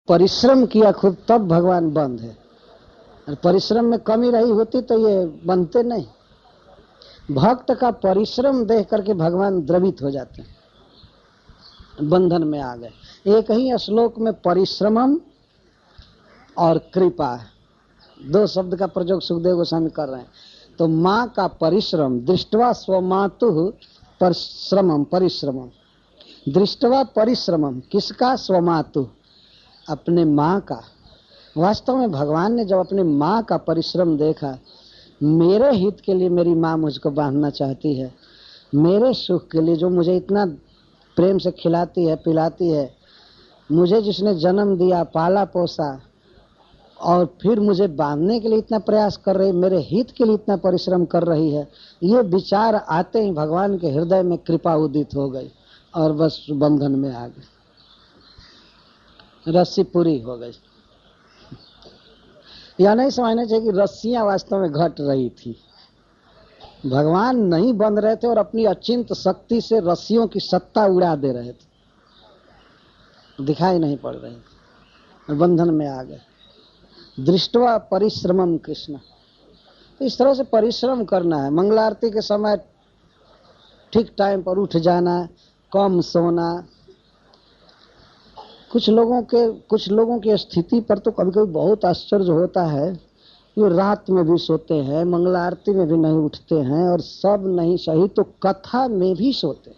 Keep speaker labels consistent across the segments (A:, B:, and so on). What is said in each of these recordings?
A: परिश्रम किया खूब तब भगवान बंद है, और परिश्रम में कमी रही होती तो ये बनते नहीं। भक्त का परिश्रम देख करके भगवान द्रवित हो जाते हैं, बंधन में आ गए। एक ही श्लोक में परिश्रमम और कृपा, दो शब्द का प्रयोग सुखदेव गोस्वामी कर रहे हैं। तो माँ का परिश्रम, दृष्टवा स्वमातु परिश्रमम, परिश्रमम दृष्टवा परिश्रमम, किसका? स्वमातु, अपने माँ का। वास्तव में भगवान ने जब अपने माँ का परिश्रम देखा, मेरे हित के लिए मेरी माँ मुझको बांधना चाहती है, मेरे सुख के लिए जो मुझे इतना प्रेम से खिलाती है पिलाती है, मुझे जिसने जन्म दिया पाला पोसा और फिर मुझे बांधने के लिए इतना प्रयास कर रही, मेरे हित के लिए इतना परिश्रम कर रही है, ये विचार आते ही भगवान के हृदय में कृपा उदित हो गई और बस बंधन में आ गए, रस्सी पूरी हो गई। या नहीं समझना चाहिए कि रस्सियां वास्तव में घट रही थी, भगवान नहीं बंध रहे थे और अपनी अचिंत शक्ति से रस्सियों की सत्ता उड़ा दे रहे थे, दिखाई नहीं पड़ रही और बंधन में आ गए। दृष्टवा परिश्रमम कृष्ण, इस तरह से परिश्रम करना है। मंगलारती के समय ठीक टाइम पर उठ जाना, कम सोना। कुछ लोगों की स्थिति पर तो कभी कभी बहुत आश्चर्य होता है, वो रात में भी सोते हैं, मंगला आरती में भी नहीं उठते हैं, और सब नहीं सही तो कथा में भी सोते।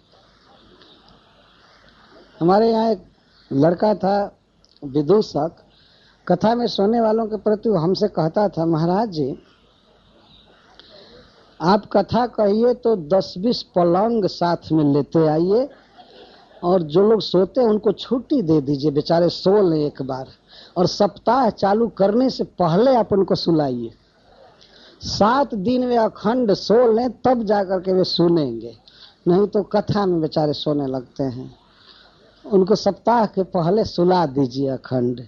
A: हमारे यहाँ एक लड़का था विदूषक, कथा में सोने वालों के प्रति वो हमसे कहता था, महाराज जी आप कथा कहिए तो 10-20 पलंग साथ में लेते आइए, और जो लोग सोते हैं उनको छुट्टी दे दीजिए, बेचारे सो लें एक बार, और सप्ताह चालू करने से पहले आप उनको सुलाइए। 7 दिन वे अखंड सो लें तब जाकर के वे सुनेंगे, नहीं तो कथा में बेचारे सोने लगते हैं। उनको सप्ताह के पहले सुला दीजिए अखंड।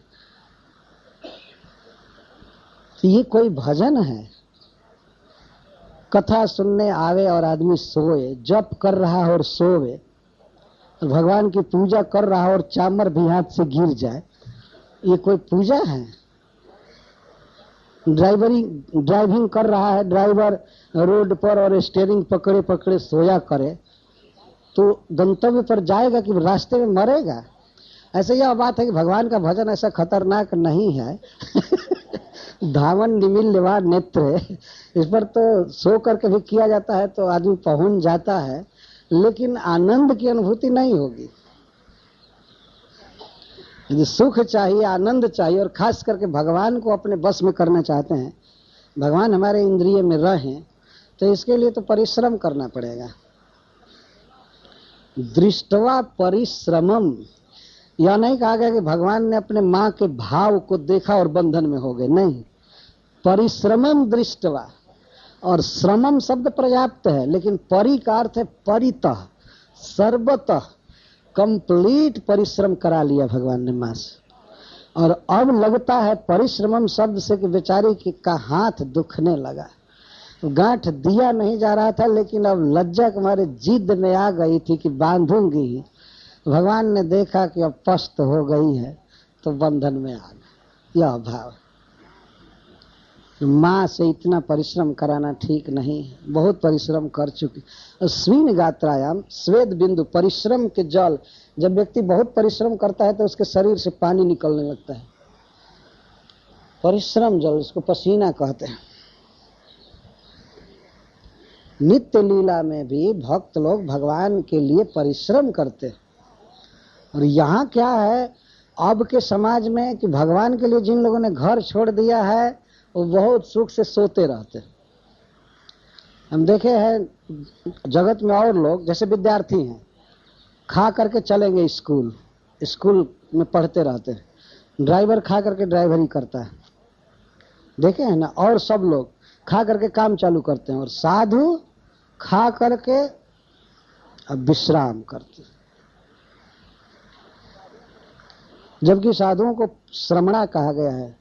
A: तो ये कोई भजन है? कथा सुनने आवे और आदमी सोए, जप कर रहा है और सोवे, भगवान की पूजा कर रहा है और चामर भी हाथ से गिर जाए, ये कोई पूजा है? ड्राइविंग कर रहा है ड्राइवर रोड पर और स्टीयरिंग पकड़े पकड़े सोया करे तो गंतव्य पर जाएगा कि रास्ते में मरेगा? ऐसे यह बात है कि भगवान का भजन ऐसा खतरनाक नहीं है। धावन निमिल लेवा नेत्र, इस पर तो सो करके भी किया जाता है तो आदमी पहुंच जाता है, लेकिन आनंद की अनुभूति नहीं होगी। यदि सुख चाहिए, आनंद चाहिए, और खास करके भगवान को अपने बस में करना चाहते हैं, भगवान हमारे इंद्रिय में रहें, तो इसके लिए तो परिश्रम करना पड़ेगा। दृष्टवा परिश्रमम, यह नहीं कहा गया कि भगवान ने अपने माँ के भाव को देखा और बंधन में हो गए, नहीं। परिश्रमम दृष्टवा, और श्रमम शब्द पर्याप्त है, लेकिन परि का अर्थ है परितः, सर्वतः, कंप्लीट परिश्रम करा लिया भगवान ने मां से। और अब लगता है परिश्रमम शब्द से कि बेचारी का हाथ दुखने लगा, गांठ दिया नहीं जा रहा था, लेकिन अब लज्जा के मारे जिद में आ गई थी कि बांधूंगी। भगवान ने देखा कि अब पस्त हो गई है तो बंधन में आ गए। यह भाव, माँ से इतना परिश्रम कराना ठीक नहीं है, बहुत परिश्रम कर चुकी। स्वीन गात्रायाम स्वेद बिंदु, परिश्रम के जल, जब व्यक्ति बहुत परिश्रम करता है तो उसके शरीर से पानी निकलने लगता है, परिश्रम जल, इसको पसीना कहते हैं। नित्य लीला में भी भक्त लोग भगवान के लिए परिश्रम करते हैं। और यहाँ क्या है अब के समाज में कि भगवान के लिए जिन लोगों ने घर छोड़ दिया है वो बहुत सुख से सोते रहते हैं। हम देखे हैं जगत में और लोग, जैसे विद्यार्थी हैं, खा करके चलेंगे स्कूल में पढ़ते रहते हैं, ड्राइवर खा करके ड्राइवरी करता है, देखे हैं ना। और सब लोग खा करके काम चालू करते हैं, और साधु खा करके अब विश्राम करते हैं। जबकि साधुओं को श्रमणा कहा गया है,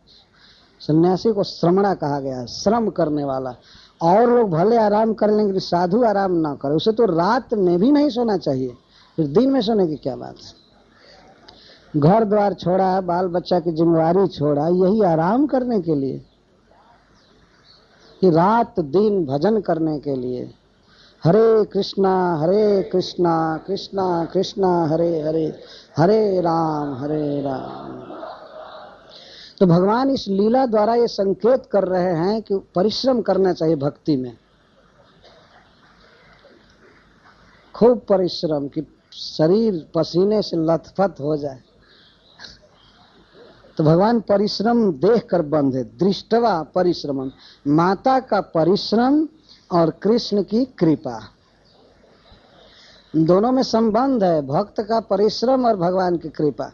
A: सन्यासी को श्रमणा कहा गया है, श्रम करने वाला। और लोग भले आराम कर लेंगे, साधु आराम ना करे, उसे तो रात में भी नहीं सोना चाहिए, फिर दिन में सोने की क्या बात है। घर द्वार छोड़ा, बाल बच्चा की जिम्मेवारी छोड़ा, यही आराम करने के लिए कि रात दिन भजन करने के लिए। हरे कृष्णा कृष्णा कृष्णा हरे हरे, हरे राम हरे राम। तो भगवान इस लीला द्वारा ये संकेत कर रहे हैं कि परिश्रम करना चाहिए भक्ति में, खूब परिश्रम, कि शरीर पसीने से लथपथ हो जाए। तो भगवान परिश्रम देखकर बंधे, दृष्टवा परिश्रम, माता का परिश्रम और कृष्ण की कृपा, दोनों में संबंध है, भक्त का परिश्रम और भगवान की कृपा।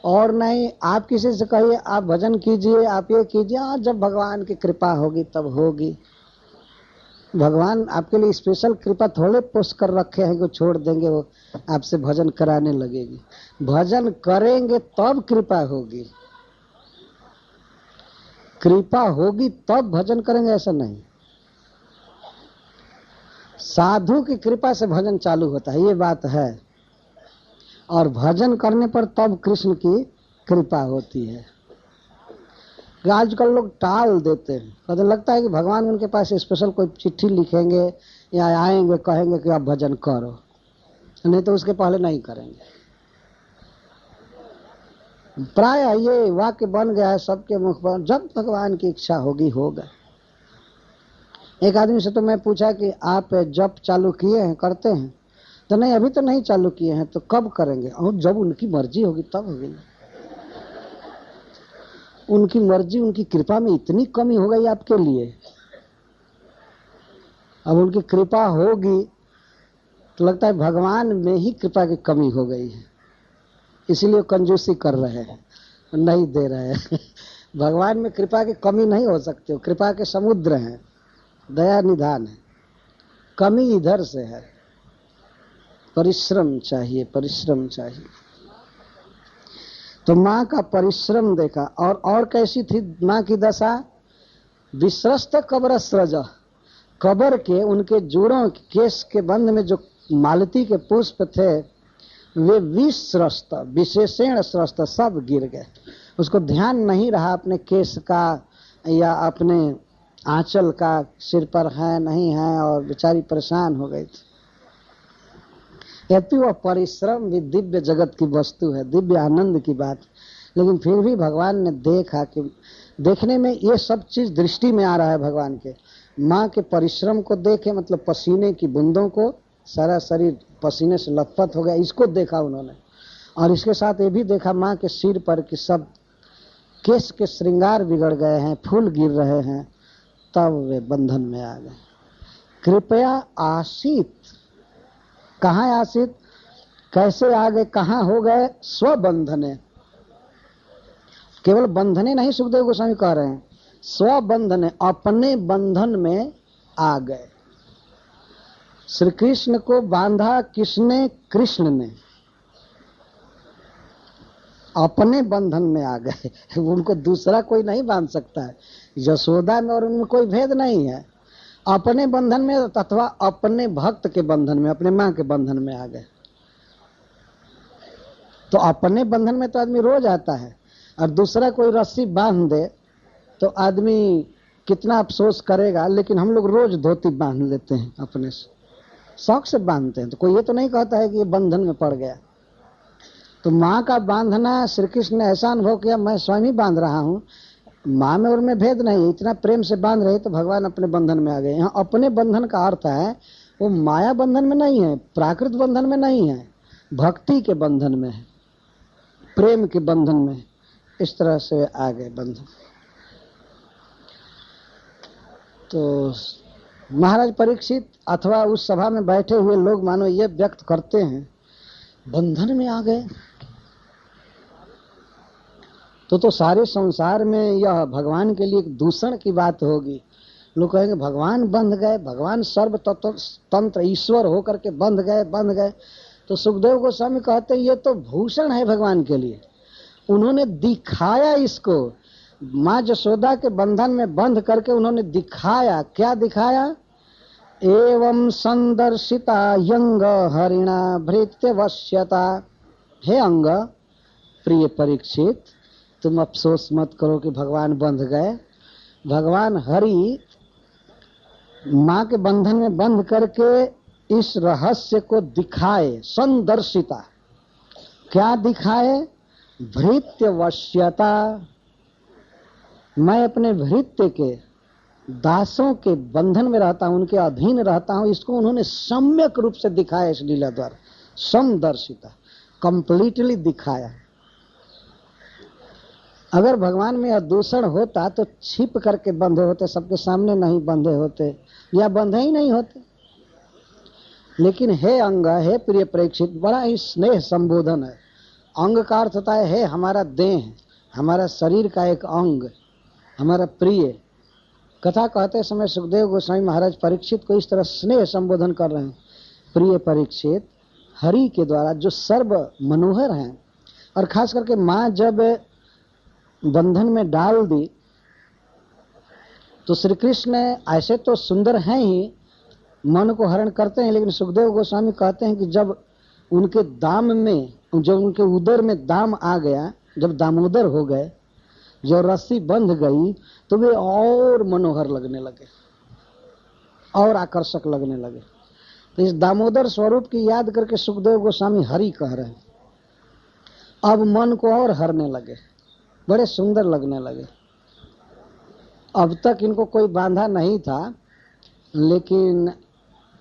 A: और नहीं आप किसी से कहिए आप भजन कीजिए, आप ये कीजिए, जब भगवान की कृपा होगी तब होगी। भगवान आपके लिए स्पेशल कृपा थोड़े पोस्ट कर रखे हैं कि छोड़ देंगे वो आपसे भजन कराने लगेगी। भजन करेंगे तब कृपा होगी, कृपा होगी तब भजन करेंगे ऐसा नहीं। साधु की कृपा से भजन चालू होता है, ये बात है, और भजन करने पर तब कृष्ण की कृपा होती है। आजकल लोग टाल देते हैं, कहते लगता है कि भगवान उनके पास स्पेशल कोई चिट्ठी लिखेंगे या आएंगे कहेंगे कि आप भजन करो, नहीं तो उसके पहले नहीं करेंगे। प्राय ये वाक्य बन गया है सबके मुख पर, जब भगवान की इच्छा होगी होगा। एक आदमी से तो मैं पूछा कि आप जप चालू किए हैं, करते हैं? तो नहीं अभी तो नहीं चालू किए हैं। तो कब करेंगे? और जब उनकी मर्जी होगी तब होगी। उनकी मर्जी, उनकी कृपा में इतनी कमी हो गई आपके लिए, अब उनकी कृपा होगी तो लगता है भगवान में ही कृपा की कमी हो गई है, इसीलिए कंजूसी कर रहे हैं, नहीं दे रहे हैं। भगवान में कृपा की कमी नहीं हो सकती, कृपा के समुद्र हैं, दया निधान है, कमी इधर से है। परिश्रम चाहिए, परिश्रम चाहिए। तो माँ का परिश्रम देखा। और कैसी थी माँ की दशा? विश्रस्त कब्र स्रज, कब्र के उनके जोड़ों केस के बंध में जो मालती के पुष्प थे वे विश्रस्त, विशेषण स्रस्त, सब गिर गए। उसको ध्यान नहीं रहा अपने केस का या अपने आंचल का, सिर पर है नहीं है, और बेचारी परेशान हो गई थी। यद्यपि वह परिश्रम भी दिव्य जगत की वस्तु है, दिव्य आनंद की बात, लेकिन फिर भी भगवान ने देखा कि देखने में ये सब चीज दृष्टि में आ रहा है भगवान के। माँ के परिश्रम को देखे, मतलब पसीने की बूंदों को, सारा शरीर पसीने से लथपथ हो गया, इसको देखा उन्होंने। और इसके साथ ये भी देखा माँ के सिर पर कि सब केस के श्रृंगार बिगड़ गए हैं, फूल गिर रहे हैं, तब वे बंधन में आ गए। कृपया आशित, कहाँ आशित, कैसे आ गए, कहाँ हो गए? स्वबंधने, केवल बंधने नहीं, सुखदेव गोस्वामी कह रहे हैं स्वबंधने, अपने बंधन में आ गए। श्री कृष्ण को बांधा किसने? कृष्ण ने। अपने बंधन में आ गए, उनको दूसरा कोई नहीं बांध सकता है। यशोदा में और उनमें कोई भेद नहीं है, अपने बंधन में अथवा अपने भक्त के बंधन में, अपने माँ के बंधन में आ गए। तो अपने बंधन में तो आदमी रोज आता है, और दूसरा कोई रस्सी बांध दे तो आदमी कितना अफसोस करेगा। लेकिन हम लोग रोज धोती बांध लेते हैं, अपने से शौक से बांधते हैं, तो कोई ये तो नहीं कहता है कि ये बंधन में पड़ गया। तो माँ का बांधना, श्री कृष्ण ने ऐसा अनुभव किया, मैं स्वयं ही बांध रहा हूँ, माँ में और में भेद नहीं, इतना प्रेम से बांध रहे, तो भगवान अपने बंधन में आ गए। यहाँ अपने बंधन का अर्थ है वो माया बंधन में नहीं है, प्राकृत बंधन में नहीं है, भक्ति के बंधन में है, प्रेम के बंधन में। इस तरह से आ गए बंधन। तो महाराज परीक्षित अथवा उस सभा में बैठे हुए लोग मानो ये व्यक्त करते हैं, बंधन में आ गए तो सारे संसार में यह भगवान के लिए एक दूषण की बात होगी। लोग कहेंगे भगवान बंध गए, भगवान सर्व तंत्र ईश्वर होकर के बंध गए। तो सुखदेव गोस्वामी कहते हैं ये तो भूषण है भगवान के लिए। उन्होंने दिखाया इसको, माँ जसोदा के बंधन में बंध करके उन्होंने दिखाया। क्या दिखाया? एवं संदर्शिता यंग हरिणा भृत्य वश्यता। हे अंग, प्रिय परीक्षित, तुम अफसोस मत करो कि भगवान बंध गए। भगवान हरि मां के बंधन में बंध करके इस रहस्य को दिखाए, संदर्शिता। क्या दिखाए? भृत्यवश्यता। मैं अपने भृत्य के दासों के बंधन में रहता हूं, उनके अधीन रहता हूं। इसको उन्होंने सम्यक रूप से दिखाया इस लीला द्वारा, समदर्शिता, कंप्लीटली दिखाया। अगर भगवान में अदूषण होता तो छिप करके बंधे होते, सबके सामने नहीं बंधे होते, या बंधे ही नहीं होते। लेकिन हे अंग, हे प्रिय परीक्षित, बड़ा ही स्नेह संबोधन है। अंग का अर्थ होता है हे हमारा देह, हमारा शरीर का एक अंग, हमारा प्रिय। कथा कहते समय सुखदेव गोस्वामी महाराज परीक्षित को इस तरह स्नेह संबोधन कर रहे हैं। प्रिय परीक्षित, हरि के द्वारा जो सर्व मनोहर हैं, और खास करके मां जब बंधन में डाल दी तो श्री कृष्ण ऐसे तो सुंदर हैं ही, मन को हरण करते हैं, लेकिन सुखदेव गोस्वामी कहते हैं कि जब उनके दाम में, जब उनके उदर में दाम आ गया, जब दामोदर हो गए, जो रस्सी बंध गई, तो वे और मनोहर लगने लगे, और आकर्षक लगने लगे। तो इस दामोदर स्वरूप की याद करके सुखदेव गोस्वामी हरि कह रहे हैं। अब मन को और हरने लगे, बड़े सुंदर लगने लगे। अब तक इनको कोई बांधा नहीं था, लेकिन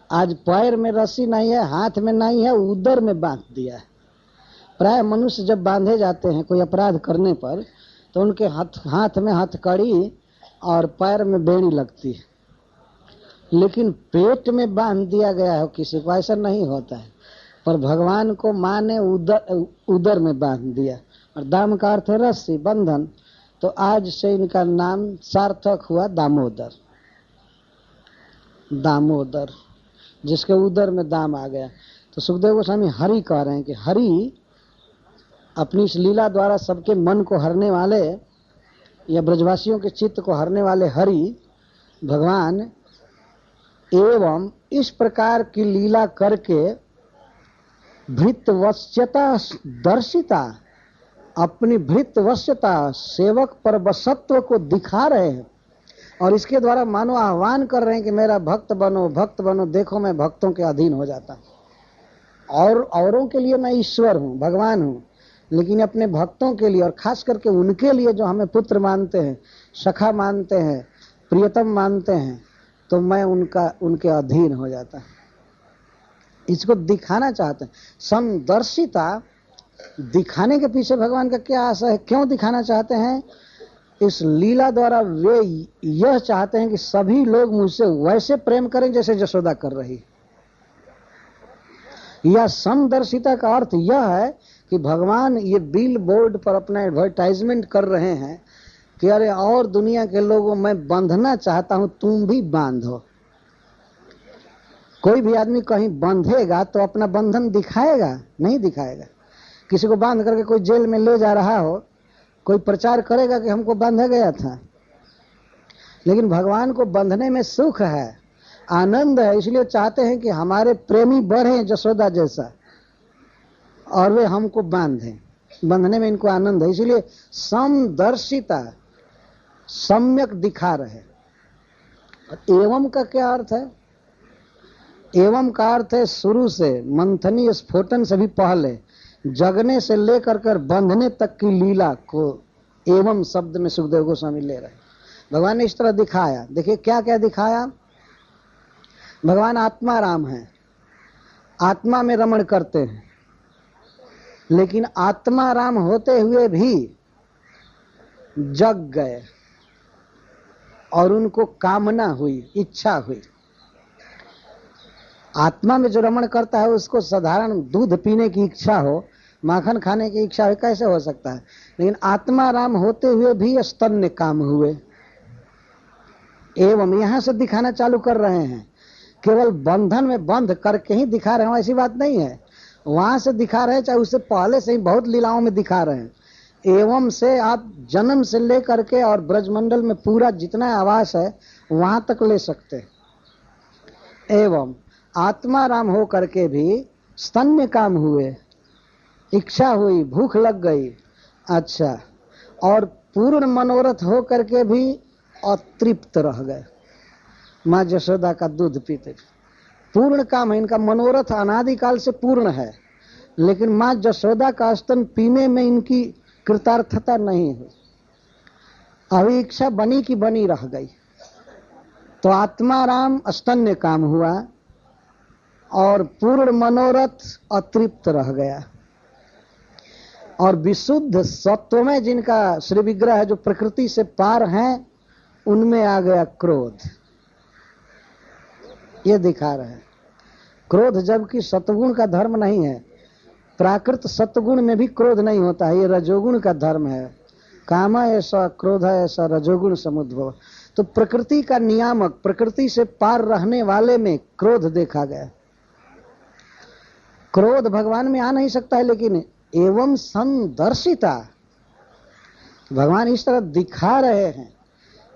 A: आज पैर में रस्सी नहीं है, हाथ में नहीं है, उदर में बांध दिया है। प्राय मनुष्य जब बांधे जाते हैं कोई अपराध करने पर, तो उनके हाथ में हथकड़ी और पैर में बेड़ी लगती है, लेकिन पेट में बांध दिया गया है किसी को, ऐसा नहीं होता है। पर भगवान को मां ने उदर में बांध दिया, और दाम का अर्थ है रस्सी, बंधन। तो आज से इनका नाम सार्थक हुआ दामोदर। दामोदर, जिसके उदर में दाम आ गया। तो सुखदेव गोस्वामी हरि कह रहे हैं कि हरि अपनी इस लीला द्वारा सबके मन को हरने वाले, या ब्रजवासियों के चित्त को हरने वाले हरि भगवान, एवं इस प्रकार की लीला करके भृत्यवश्यता दर्शिता, अपनी भृत्यवश्यता, सेवक पर वशत्व को दिखा रहे हैं, और इसके द्वारा मानो आह्वान कर रहे हैं कि मेरा भक्त बनो, भक्त बनो, देखो मैं भक्तों के अधीन हो जाता हूं। और औरों के लिए मैं ईश्वर हूं, भगवान हूं, लेकिन अपने भक्तों के लिए, और खास करके उनके लिए जो हमें पुत्र मानते हैं, सखा मानते हैं, प्रियतम मानते हैं, तो मैं उनके अधीन हो जाता हूं। इसको दिखाना चाहते हैं। समदर्शिता, दिखाने के पीछे भगवान का क्या आशा है, क्यों दिखाना चाहते हैं? इस लीला द्वारा वे यह चाहते हैं कि सभी लोग मुझसे वैसे प्रेम करें जैसे यशोदा कर रही। या समदर्शिता का अर्थ यह है कि भगवान ये बिल बोर्ड पर अपना एडवर्टाइजमेंट कर रहे हैं कि अरे और दुनिया के लोगों मैं बंधना चाहता हूं, तुम भी बांधो। कोई भी आदमी कहीं बंधेगा तो अपना बंधन दिखाएगा? नहीं दिखाएगा। किसी को बांध करके कोई जेल में ले जा रहा हो, कोई प्रचार करेगा कि हमको बांधा गया था? लेकिन भगवान को बंधने में सुख है, आनंद है, इसलिए चाहते हैं कि हमारे प्रेमी बढ़े यशोदा जैसा, और वे हमको बांधें। बंधने में इनको आनंद है, इसलिए समदर्शिता, सम्यक दिखा रहे। एवं का क्या अर्थ है? एवं का अर्थ है शुरू से, मंथनी स्फोटन से भी पहले, जगने से लेकर कर बंधने तक की लीला को एवं शब्द में सुखदेव गोस्वामी ले रहे हैं। भगवान ने इस तरह दिखाया। देखिए क्या क्या दिखाया। भगवान आत्मा राम है, आत्मा में रमण करते हैं, लेकिन आत्मा राम होते हुए भी जग गए और उनको कामना हुई, इच्छा हुई। आत्मा में जो रमण करता है उसको साधारण दूध पीने की इच्छा हो, माखन खाने की इच्छा हो, कैसे हो सकता है? लेकिन आत्मा राम होते हुए भी स्तन्य काम हुए। एवं यहां से दिखाना चालू कर रहे हैं। केवल बंधन में बंध करके ही दिखा रहे हो ऐसी बात नहीं है, वहां से दिखा रहे हैं, चाहे उससे पहले से ही बहुत लीलाओं में दिखा रहे हैं। एवं से आप जन्म से लेकर के और ब्रजमंडल में पूरा जितना आवास है वहां तक ले सकते हैं। एवं आत्मा राम हो करके भी स्तन्य काम हुए, इच्छा हुई, भूख लग गई, अच्छा, और पूर्ण मनोरथ हो करके भी अतृप्त रह गए। माँ यशोदा का दूध पीते। पूर्ण काम है इनका, मनोरथ अनादिकाल से पूर्ण है, लेकिन माँ यशोदा का स्तन पीने में इनकी कृतार्थता नहीं हुई। अभी इच्छा बनी की बनी रह गई। तो आत्माराम स्तन्य काम हुआ और पूर्ण मनोरथ अतृप्त रह गया। और विशुद्ध सत्व में जिनका श्री विग्रह है, जो प्रकृति से पार हैं, उनमें आ गया क्रोध। ये दिखा रहे हैं क्रोध, जबकि सत्वगुण का धर्म नहीं है। प्राकृत सत्वगुण में भी क्रोध नहीं होता है, ये रजोगुण का धर्म है। काम ऐसा, क्रोध है ऐसा, रजोगुण समुद्भव। तो प्रकृति का नियामक, प्रकृति से पार रहने वाले में क्रोध देखा गया। क्रोध भगवान में आ नहीं सकता है, लेकिन एवं संदर्शिता, भगवान इस तरह दिखा रहे हैं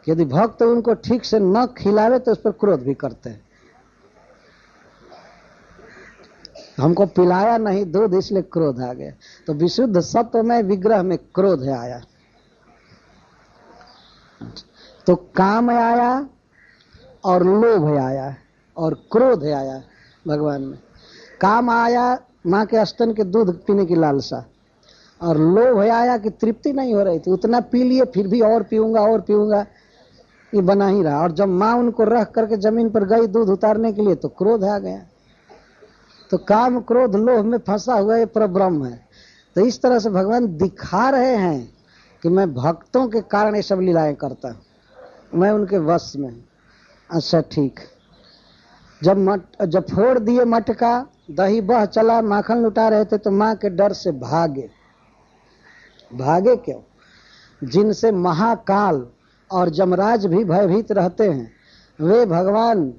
A: कि यदि भक्त उनको ठीक से न खिलावे तो उस पर क्रोध भी करते हैं। हमको पिलाया नहीं दूध, इसलिए क्रोध आ गया। तो विशुद्ध सत्व में विग्रह में क्रोध है आया। तो काम आया और लोभ आया और क्रोध आया भगवान में। काम आया माँ के स्तन के दूध पीने की लालसा, और लोभ आया कि तृप्ति नहीं हो रही थी, उतना पी लिए फिर भी और पीऊंगा और पीऊंगा, ये बना ही रहा। और जब माँ उनको रख करके जमीन पर गई दूध उतारने के लिए, तो क्रोध आ गया। तो काम क्रोध लोभ में फंसा हुआ ये परब्रह्म है। तो इस तरह से भगवान दिखा रहे हैं कि मैं भक्तों के कारण ये सब लीलाएं करता हूं, मैं उनके वश में। अच्छा ठीक, जब फोड़ दिए मटका, दही बह चला, माखन लुटा रहे थे, तो माँ के डर से भागे। भागे क्यों? जिनसे महाकाल और जमराज भी भयभीत रहते हैं, वे भगवान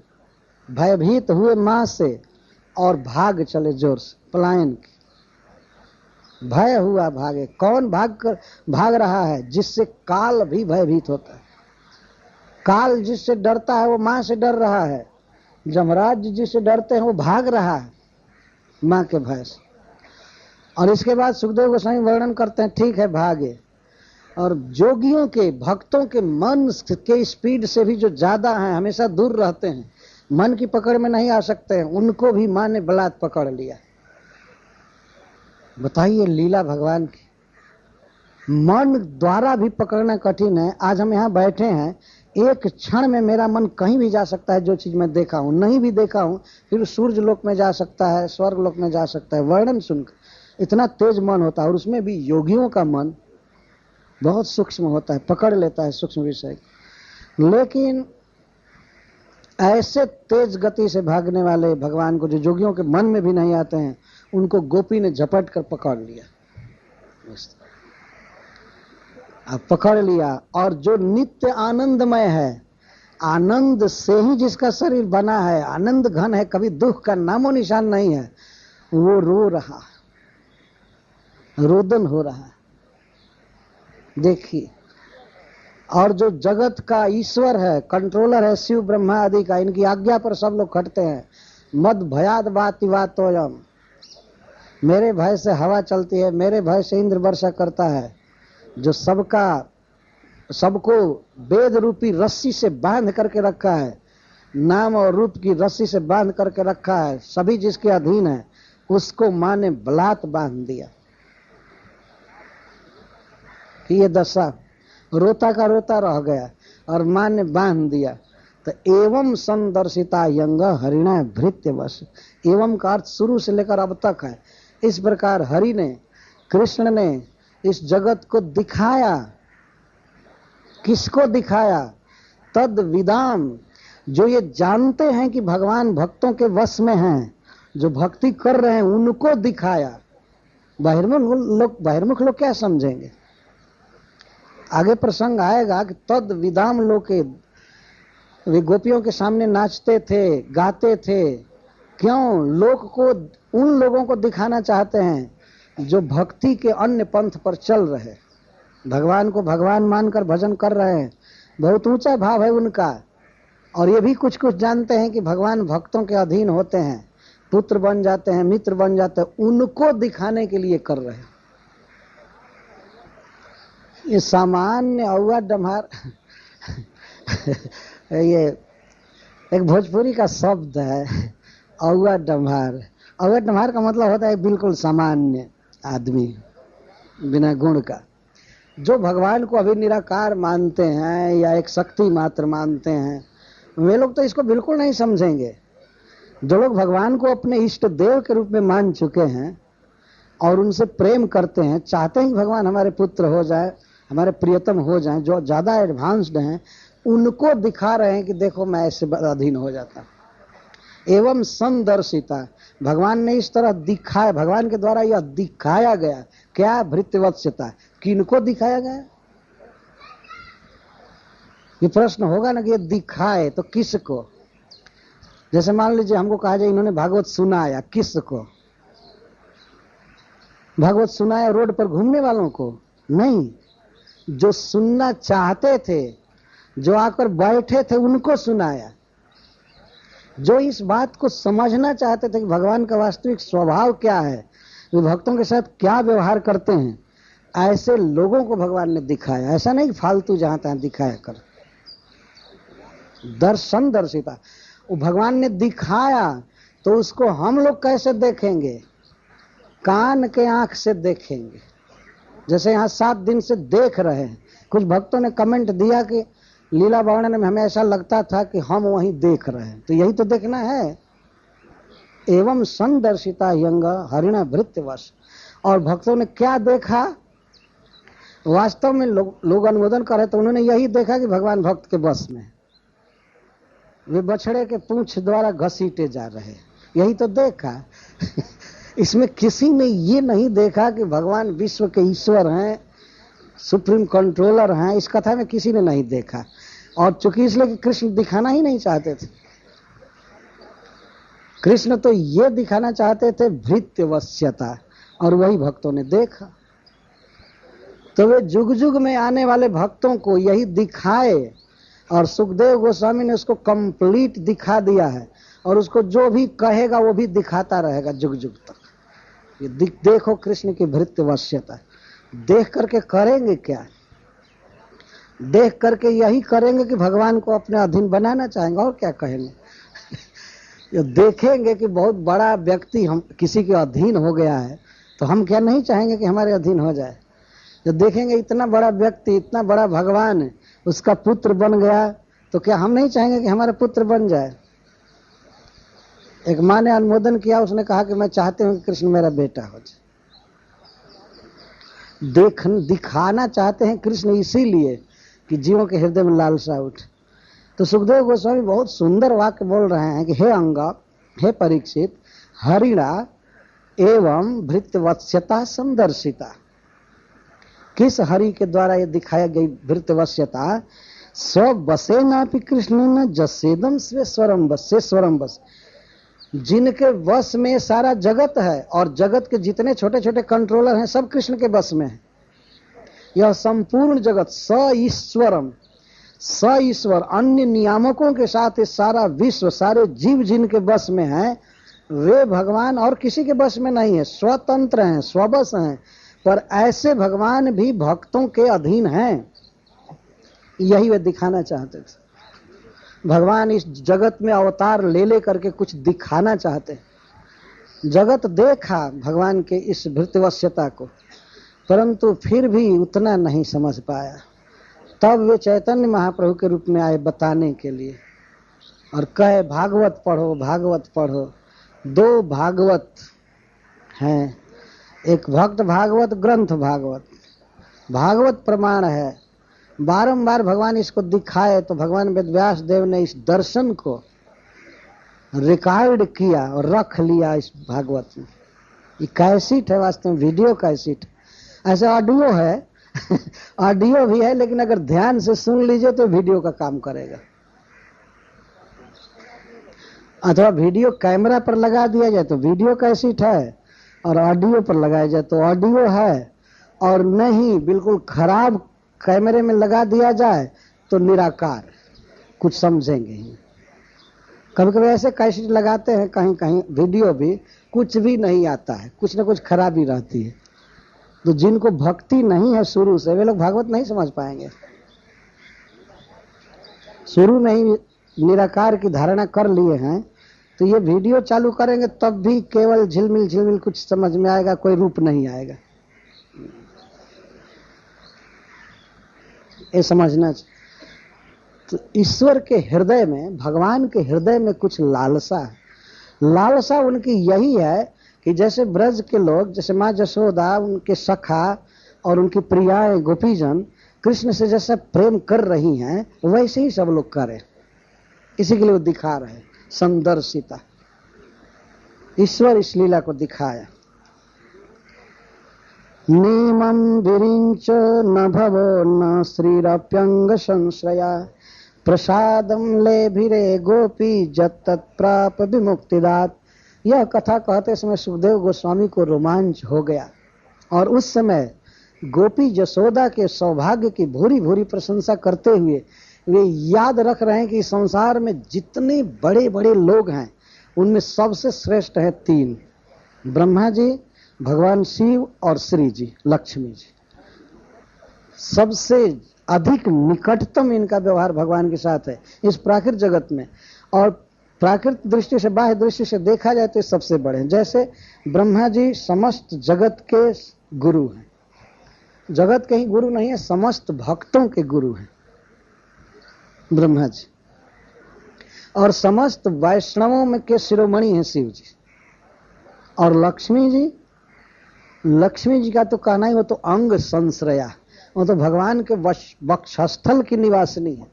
A: भयभीत हुए माँ से और भाग चले जोर से, पलायन की। भय हुआ, भागे। कौन भाग रहा है? जिससे काल भी भयभीत होता है। काल जिससे डरता है वो माँ से डर रहा है। जमराज जिससे डरते हैं वो भाग रहा है माँ के भय से। और इसके बाद सुखदेव गोस्वामी वर्णन करते हैं, ठीक है भागे। और जोगियों के, भक्तों के मन के स्पीड से भी जो ज्यादा हैं, हमेशा दूर रहते हैं, मन की पकड़ में नहीं आ सकते हैं, उनको भी माँ ने बलात् पकड़ लिया। बताइए लीला भगवान की। मन द्वारा भी पकड़ना कठिन है। आज हम यहाँ बैठे हैं, एक क्षण में मेरा मन कहीं भी जा सकता है। जो चीज मैं देखा हूं, नहीं भी देखा हूं, फिर सूर्य लोक में जा सकता है, स्वर्ग लोक में जा सकता है। वर्णन सुनकर इतना तेज मन होता है। और उसमें भी योगियों का मन बहुत सूक्ष्म होता है, पकड़ लेता है सूक्ष्म विषय। लेकिन ऐसे तेज गति से भागने वाले भगवान को, जो जोगियों के मन में भी नहीं आते हैं, उनको गोपी ने झपट कर पकड़ लिया। अब पकड़ लिया। और जो नित्य आनंदमय है, आनंद से ही जिसका शरीर बना है, आनंद घन है, कभी दुख का नामो निशान नहीं है, वो रो रहा, रोदन हो रहा। देखिए, और जो जगत का ईश्वर है, कंट्रोलर है, शिव ब्रह्मा आदि का, इनकी आज्ञा पर सब लोग खटते हैं। मद भयाद बाति वातोयम, मेरे भय से हवा चलती है, मेरे भय से इंद्र वर्षा करता है। जो सबको वेद रूपी रस्सी से बांध करके रखा है, नाम और रूप की रस्सी से बांध करके रखा है, सभी जिसके अधीन है, उसको माँ ने बलात् बांध दिया। कि ये दशा, रोता का रोता रह गया और माँ ने बांध दिया। तो एवं संदर्शिता यंग हरिणा भृत्य वश। एवं का अर्थ शुरू से लेकर अब तक है। इस प्रकार हरि ने, कृष्ण ने इस जगत को दिखाया। किसको दिखाया? तद विदाम, जो ये जानते हैं कि भगवान भक्तों के वश में हैं, जो भक्ति कर रहे हैं, उनको दिखाया। बहिर्मुख लोग क्या समझेंगे? आगे प्रसंग आएगा कि तद विदाम लोके, वे गोपियों के सामने नाचते थे, गाते थे। क्यों? लोक को, उन लोगों को दिखाना चाहते हैं जो भक्ति के अन्य पंथ पर चल रहे, भगवान को भगवान मानकर भजन कर रहे हैं। बहुत ऊंचा भाव है उनका। और ये भी कुछ कुछ जानते हैं कि भगवान भक्तों के अधीन होते हैं, पुत्र बन जाते हैं, मित्र बन जाते हैं। उनको दिखाने के लिए कर रहे हैं। ये सामान्य औवा डम्हार ये एक भोजपुरी का शब्द है औवा डम्हार। औवा डम्हार का मतलब होता है बिल्कुल सामान्य आदमी बिना गुण का, जो भगवान को अभी निराकार मानते हैं या एक शक्ति मात्र मानते हैं, वे लोग तो इसको बिल्कुल नहीं समझेंगे। जो लोग भगवान को अपने इष्ट देव के रूप में मान चुके हैं और उनसे प्रेम करते हैं, चाहते हैं कि भगवान हमारे पुत्र हो जाए, हमारे प्रियतम हो जाएं, जो ज्यादा एडवांस्ड हैं, उनको दिखा रहे हैं कि देखो मैं ऐसे अधीन हो जाता। एवं संदर्शिता, भगवान ने इस तरह दिखाया, भगवान के द्वारा यह दिखाया गया। क्या? भृत्यवत्स्यता। किनको दिखाया गया? ये प्रश्न होगा ना कि ये दिखाए तो किसको? जैसे मान लीजिए हमको कहा जाए इन्होंने भागवत सुनाया, किसको? भागवत सुनाया रोड पर घूमने वालों को? नहीं, जो सुनना चाहते थे, जो आकर बैठे थे, उनको सुनाया। जो इस बात को समझना चाहते थे कि भगवान का वास्तविक स्वभाव क्या है, वे भक्तों के साथ क्या व्यवहार करते हैं, ऐसे लोगों को भगवान ने दिखाया। ऐसा नहीं फालतू जहां तहां दिखाया कर। दर्शन दर्शिता, वो भगवान ने दिखाया तो उसको हम लोग कैसे देखेंगे? कान के आंख से देखेंगे। जैसे यहाँ 7 दिन से देख रहे हैं। कुछ भक्तों ने कमेंट दिया कि लीला वर्णन में हमें ऐसा लगता था कि हम वहीं देख रहे हैं, तो यही तो देखना है। एवं संदर्शिता यंग हरिण भृत्यवश। और भक्तों ने क्या देखा? वास्तव में लोग अनुमोदन करे तो उन्होंने यही देखा कि भगवान भक्त के बस में, वे बछड़े के पूंछ द्वारा घसीटे जा रहे, यही तो देखा। इसमें किसी ने ये नहीं देखा कि भगवान विश्व के ईश्वर हैं, सुप्रीम कंट्रोलर हैं। इस कथा में किसी ने नहीं देखा। और चूंकि इसलिए कि कृष्ण दिखाना ही नहीं चाहते थे, कृष्ण तो ये दिखाना चाहते थे भृत्यवश्यता, और वही भक्तों ने देखा। तो वे जुग जुग में आने वाले भक्तों को यही दिखाए, और सुखदेव गोस्वामी ने उसको कंप्लीट दिखा दिया है, और उसको जो भी कहेगा वो भी दिखाता रहेगा जुग जुग तक। ये देखो कृष्ण की भृत्यवश्यता। देख करके करेंगे क्या? देख करके यही करेंगे कि भगवान को अपने अधीन बनाना चाहेंगे, और क्या कहेंगे? ये देखेंगे कि बहुत बड़ा व्यक्ति हम किसी के अधीन हो गया है, तो हम क्या नहीं चाहेंगे कि हमारे अधीन हो जाए? जब देखेंगे इतना बड़ा व्यक्ति, इतना बड़ा भगवान उसका पुत्र बन गया, तो क्या हम नहीं चाहेंगे कि हमारा पुत्र बन जाए? एक माँ ने अनुमोदन किया, उसने कहा कि मैं चाहती हूँ कि कृष्ण मेरा बेटा हो जाए। दिखाना चाहते हैं कृष्ण इसीलिए कि जीवों के हृदय में लालसा उठे। तो सुखदेव गोस्वामी बहुत सुंदर वाक्य बोल रहे हैं कि हे अंग, हे परीक्षित, हरिणा एवं भृत्यवत्स्यता संदर्शिता। किस हरि के द्वारा ये दिखाया गई भृत्यवश्यता? स्वसे नापि कृष्ण न जसेदम स्वेश्वरम बसेश्वरम बस। जिनके वश में सारा जगत है, और जगत के जितने छोटे छोटे कंट्रोलर हैं सब कृष्ण के बस में है। यह संपूर्ण जगत स ईश्वर अन्य नियामकों के साथ ये सारा विश्व, सारे जीव जिनके बस में है, वे भगवान और किसी के बस में नहीं है, स्वतंत्र हैं, स्वबस हैं। पर ऐसे भगवान भी भक्तों के अधीन हैं, यही वे दिखाना चाहते थे। भगवान इस जगत में अवतार ले करके कुछ दिखाना चाहते। जगत देखा भगवान के इस भृत्यवश्यता को, परंतु फिर भी उतना नहीं समझ पाया। तब वे चैतन्य महाप्रभु के रूप में आए बताने के लिए, और कहे भागवत पढ़ो, भागवत पढ़ो। 2 भागवत हैं, एक भक्त भागवत, ग्रंथ भागवत। भागवत प्रमाण है। बारंबार भगवान इसको दिखाए तो भगवान वेदव्यास देव ने इस दर्शन को रिकॉर्ड किया और रख लिया इस भागवत में। ये कैसेट है, वास्तव में वीडियो कैसेट। ऐसे ऑडियो है ऑडियो भी है, लेकिन अगर ध्यान से सुन लीजिए तो वीडियो का काम करेगा। अथवा वीडियो कैमरा पर लगा दिया जाए तो वीडियो कैसेट है, और ऑडियो पर लगाया जाए तो ऑडियो है, और नहीं बिल्कुल खराब कैमरे में लगा दिया जाए तो निराकार, कुछ समझेंगे ही। कभी कभी ऐसे कैसेट लगाते हैं कहीं कहीं वीडियो भी, कुछ भी नहीं आता है, कुछ ना कुछ खराबी रहती है। तो जिनको भक्ति नहीं है शुरू से, वे लोग भागवत नहीं समझ पाएंगे। शुरू में ही निराकार की धारणा कर लिए हैं तो ये वीडियो चालू करेंगे तब भी केवल झिलमिल झिलमिल कुछ समझ में आएगा, कोई रूप नहीं आएगा। ये समझना चाहिए। तो ईश्वर के हृदय में, भगवान के हृदय में कुछ लालसा है। लालसा उनकी यही है कि जैसे ब्रज के लोग, जैसे माँ जशोदा, उनके सखा और उनकी प्रियाएं गोपीजन कृष्ण से जैसे प्रेम कर रही हैं, वैसे ही सब लोग करें। इसी के लिए वो दिखा रहे संदर्शिता। ईश्वर इस लीला को दिखाया। नीमं विरिंच न भवो न श्रीरप्यंग संश्रया प्रसादम लेभिरे गोपी जत्तत्प्राप विमुक्तिदात। यह कथा कहते समय सुखदेव गोस्वामी को रोमांच हो गया और उस समय गोपी जसोदा के सौभाग्य की भूरी भूरी प्रशंसा करते हुए वे याद रख रहे हैं कि संसार में जितने बड़े बड़े लोग हैं उनमें सबसे श्रेष्ठ है तीन, ब्रह्मा जी, भगवान शिव और श्री जी, लक्ष्मी जी। सबसे अधिक निकटतम इनका व्यवहार भगवान के साथ है इस प्राकृत जगत में। और प्राकृत दृष्टि से, बाह्य दृष्टि से देखा जाए तो सबसे बड़े हैं। जैसे ब्रह्मा जी समस्त जगत के गुरु हैं, जगत के ही गुरु नहीं है, समस्त भक्तों के गुरु हैं ब्रह्मा जी। और समस्त वैष्णवों में के शिरोमणि हैं शिव जी। और लक्ष्मी जी, लक्ष्मी जी का तो कहना ही, वो तो अंग संश्रया, वो तो भगवान के वक्षस्थल की निवासिनी है।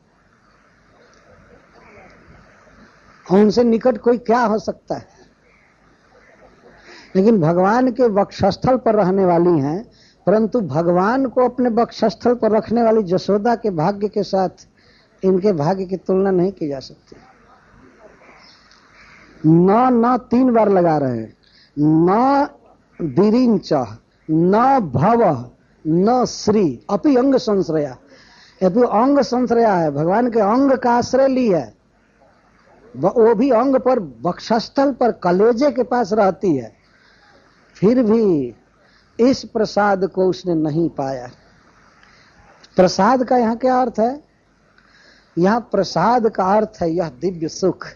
A: उनसे निकट कोई क्या हो सकता है। लेकिन भगवान के वक्षस्थल पर रहने वाली हैं, परंतु भगवान को अपने वक्षस्थल पर रखने वाली जसोदा के भाग्य के साथ इनके भाग्य की तुलना नहीं की जा सकती। न तीन बार लगा रहे हैं। न विरिंच न भव न श्री अपि अंग संश्रया। अभी अंग संश्रया है, भगवान के अंग का आश्रय ली है, वो भी अंग पर, वक्षस्थल पर, कलेजे के पास रहती है, फिर भी इस प्रसाद को उसने नहीं पाया। प्रसाद का यहाँ क्या अर्थ है? यहाँ प्रसाद का अर्थ है यह दिव्य सुख।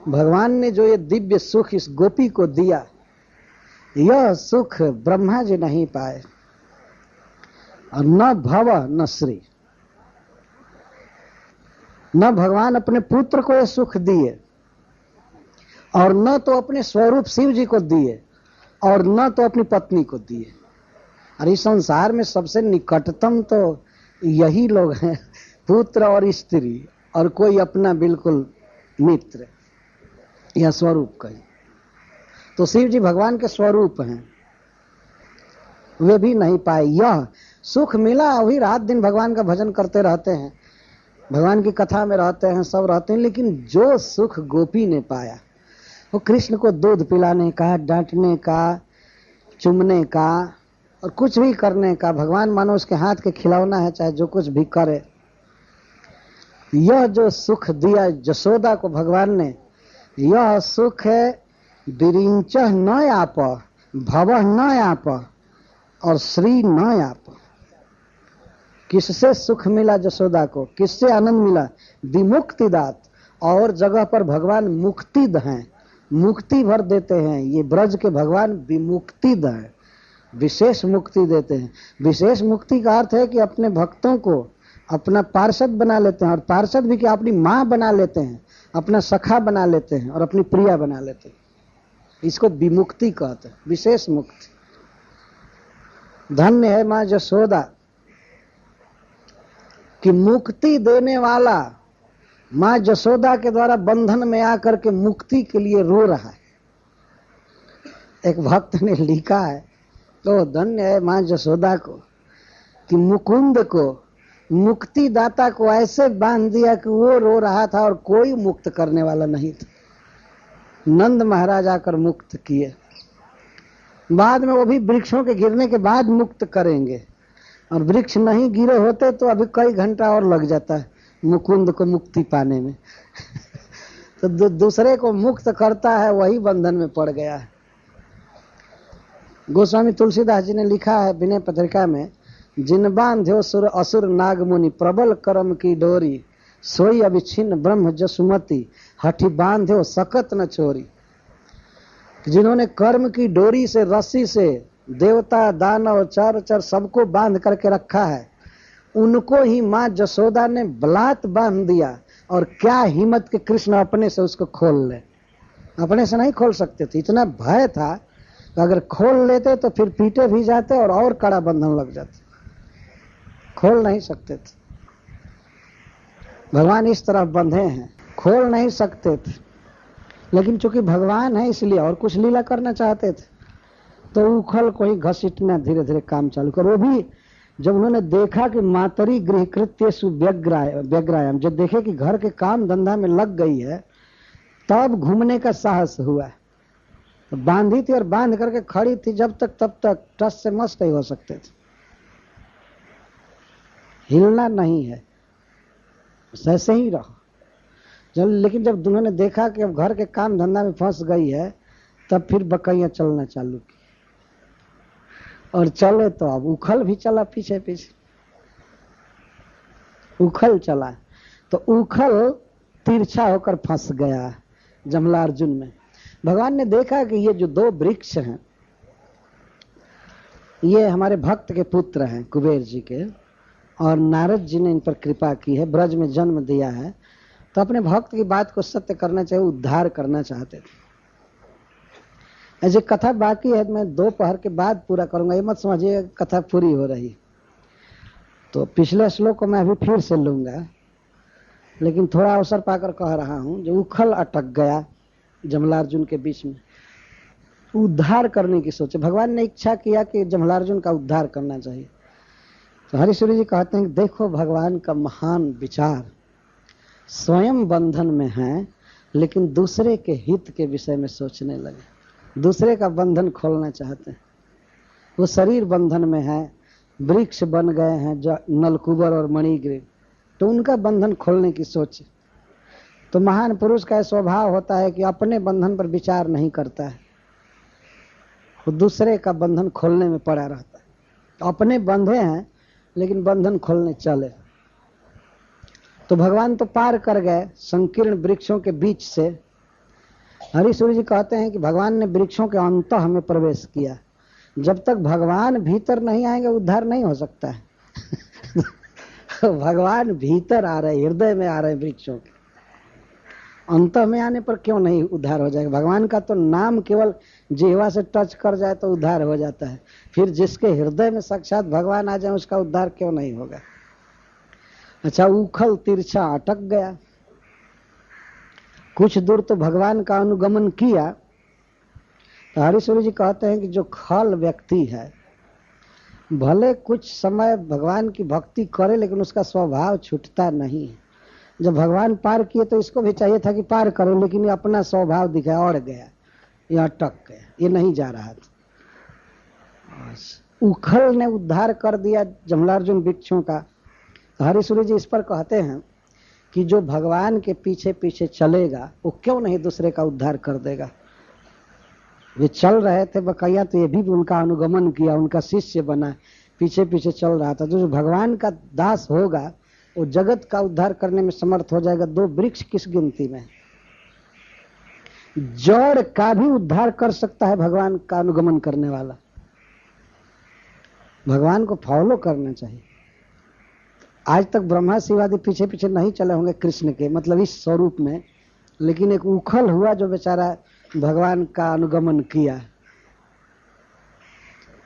A: भगवान ने जो ये दिव्य सुख इस गोपी को दिया, यह सुख ब्रह्मा जी नहीं पाए। और न भव न श्री, न भगवान अपने पुत्र को यह सुख दिए, और न तो अपने स्वरूप शिव जी को दिए, और न तो अपनी पत्नी को दिए। और इस संसार में सबसे निकटतम तो यही लोग हैं, पुत्र और स्त्री, और कोई अपना बिल्कुल मित्र या स्वरूप का। तो शिव जी भगवान के स्वरूप हैं, वे भी नहीं पाए। यह सुख मिला, वही रात दिन भगवान का भजन करते रहते हैं, भगवान की कथा में रहते हैं, सब रहते हैं, लेकिन जो सुख गोपी ने पाया वो कृष्ण को दूध पिलाने का, डांटने का, चुमने का और कुछ भी करने का। भगवान मानो उसके हाथ के खिलौना है, चाहे जो कुछ भी करे। यह जो सुख दिया जसोदा को भगवान ने, यह सुख है विरिंच न आप, भव न आप और श्री न आप। किससे सुख मिला जसोदा को, किससे आनंद मिला? विमुक्तिदात। और जगह पर भगवान मुक्तिद हैं, मुक्ति भर देते हैं। ये ब्रज के भगवान विमुक्तिद हैं, विशेष मुक्ति देते हैं। विशेष मुक्ति का अर्थ है कि अपने भक्तों को अपना पार्षद बना लेते हैं, और पार्षद भी क्या, अपनी माँ बना लेते हैं, अपना सखा बना लेते हैं और अपनी प्रिया बना लेते हैं। इसको विमुक्ति कहते हैं, विशेष मुक्ति। धन्य है माँ जसोदा कि मुक्ति देने वाला माँ जसोदा के द्वारा बंधन में आकर के मुक्ति के लिए रो रहा है। एक भक्त ने लिखा है, तो धन्य है माँ जसोदा को कि मुकुंद को, मुक्ति दाता को ऐसे बांध दिया कि वो रो रहा था और कोई मुक्त करने वाला नहीं था। नंद महाराज आकर मुक्त किए, बाद में वो भी वृक्षों के गिरने के बाद मुक्त करेंगे, और वृक्ष नहीं गिरे होते तो अभी कई घंटा और लग जाता है मुकुंद को मुक्ति पाने में। तो दूसरे को मुक्त करता है, वही बंधन में पड़ गया है। गोस्वामी तुलसीदास जी ने लिखा है विनय पत्रिका में, जिन बांध्यो सुर असुर नाग मुनि प्रबल कर्म की डोरी, सोई अविच्छिन्न ब्रह्म जसुमति हठी बांध्यो सकत न छोरी। जिन्होंने कर्म की डोरी से, रस्सी से देवता दानव चर चर सबको बांध करके रखा है, उनको ही माँ जसोदा ने बलात् बांध दिया। और क्या हिम्मत के कृष्ण अपने से उसको खोल ले। अपने से नहीं खोल सकते थे, इतना भय था कि अगर खोल लेते तो फिर पीटे भी जाते और कड़ा बंधन लग जाते, खोल नहीं सकते थे। भगवान इस तरफ बंधे हैं, खोल नहीं सकते थे, लेकिन चूंकि भगवान है इसलिए और कुछ लीला करना चाहते थे तो उखल को ही घसीटना धीरे धीरे काम चालू कर। वो भी जब उन्होंने देखा कि मातरी गृह कृत्यसु व्यग्रायाम, जब देखे कि घर के काम धंधा में लग गई है, तब घूमने का साहस हुआ। तो बांधी थी और बांध करके खड़ी थी जब तक, तब तक टस से मस नहीं हो सकते थे, हिलना नहीं है, ऐसे ही रहो। लेकिन जब उन्होंने देखा कि अब घर के काम धंधा में फंस गई है, तब फिर बकैया चलना चालू की और चले तो अब उखल भी चला पीछे पीछे। उखल चला तो उखल तिरछा होकर फंस गया जमलार्जुन में। भगवान ने देखा कि ये जो दो वृक्ष हैं ये हमारे भक्त के पुत्र हैं कुबेर जी के, और नारद जी ने इन पर कृपा की है, ब्रज में जन्म दिया है, तो अपने भक्त की बात को सत्य करना चाहिए, उद्धार करना चाहते थे। ऐसे कथा बाकी है, मैं दोपहर के बाद पूरा करूंगा, ये मत समझिए कथा पूरी हो रही। तो पिछले श्लोक को मैं अभी फिर से लूंगा, लेकिन थोड़ा अवसर पाकर कह रहा हूं। जो उखल अटक गया जमलार्जुन के बीच में, उद्धार करने की सोचे, भगवान ने इच्छा किया कि जमलार्जुन का उद्धार करना चाहिए। तो हरिश्वरी जी कहते हैं कि देखो भगवान का महान विचार, स्वयं बंधन में है लेकिन दूसरे के हित के विषय में सोचने लगे, दूसरे का बंधन खोलना चाहते हैं। वो शरीर बंधन में है, वृक्ष बन गए हैं जो नलकुबर और मणिग्रीव, तो उनका बंधन खोलने की सोच। तो महान पुरुष का स्वभाव होता है कि अपने बंधन पर विचार नहीं करता है, वो दूसरे का बंधन खोलने में पड़ा रहता है। तो अपने बंधे हैं लेकिन बंधन खोलने चले। तो भगवान तो पार कर गए संकीर्ण वृक्षों के बीच से। हरिसूर्य जी कहते हैं कि भगवान ने वृक्षों के अंतः में प्रवेश किया। जब तक भगवान भीतर नहीं आएंगे उद्धार नहीं हो सकता है। भगवान भीतर आ रहे, हृदय में आ रहे वृक्षों के, अंत में आने पर क्यों नहीं उद्धार हो जाएगा। भगवान का तो नाम केवल जिह्वा से टच कर जाए तो उद्धार हो जाता है, फिर जिसके हृदय में साक्षात भगवान आ जाए उसका उद्धार क्यों नहीं होगा। अच्छा, उखल तिरछा अटक गया, कुछ दूर तो भगवान का अनुगमन किया। तो हरिसूर्य जी कहते हैं कि जो खल व्यक्ति है भले कुछ समय भगवान की भक्ति करे लेकिन उसका स्वभाव छूटता नहीं। जब भगवान पार किए तो इसको भी चाहिए था कि पार करो, लेकिन ये अपना स्वभाव दिखाया और गया, ये अटक गया, ये नहीं जा रहा था। उखल ने उद्धार कर दिया जमलार्जुन वृक्षों का। तो हरिसूर्य जी इस पर कहते हैं कि जो भगवान के पीछे पीछे चलेगा वो क्यों नहीं दूसरे का उद्धार कर देगा। वे चल रहे थे बकैया, तो ये भी उनका अनुगमन किया, उनका शिष्य बना, पीछे पीछे चल रहा था। जो भगवान का दास होगा वो जगत का उद्धार करने में समर्थ हो जाएगा। दो वृक्ष किस गिनती में, जड़ का भी उद्धार कर सकता है भगवान का अनुगमन करने वाला। भगवान को फॉलो करना चाहिए। आज तक ब्रह्मा शिवादि पीछे पीछे नहीं चले होंगे कृष्ण के, मतलब इस स्वरूप में, लेकिन एक उखल हुआ जो बेचारा भगवान का अनुगमन किया।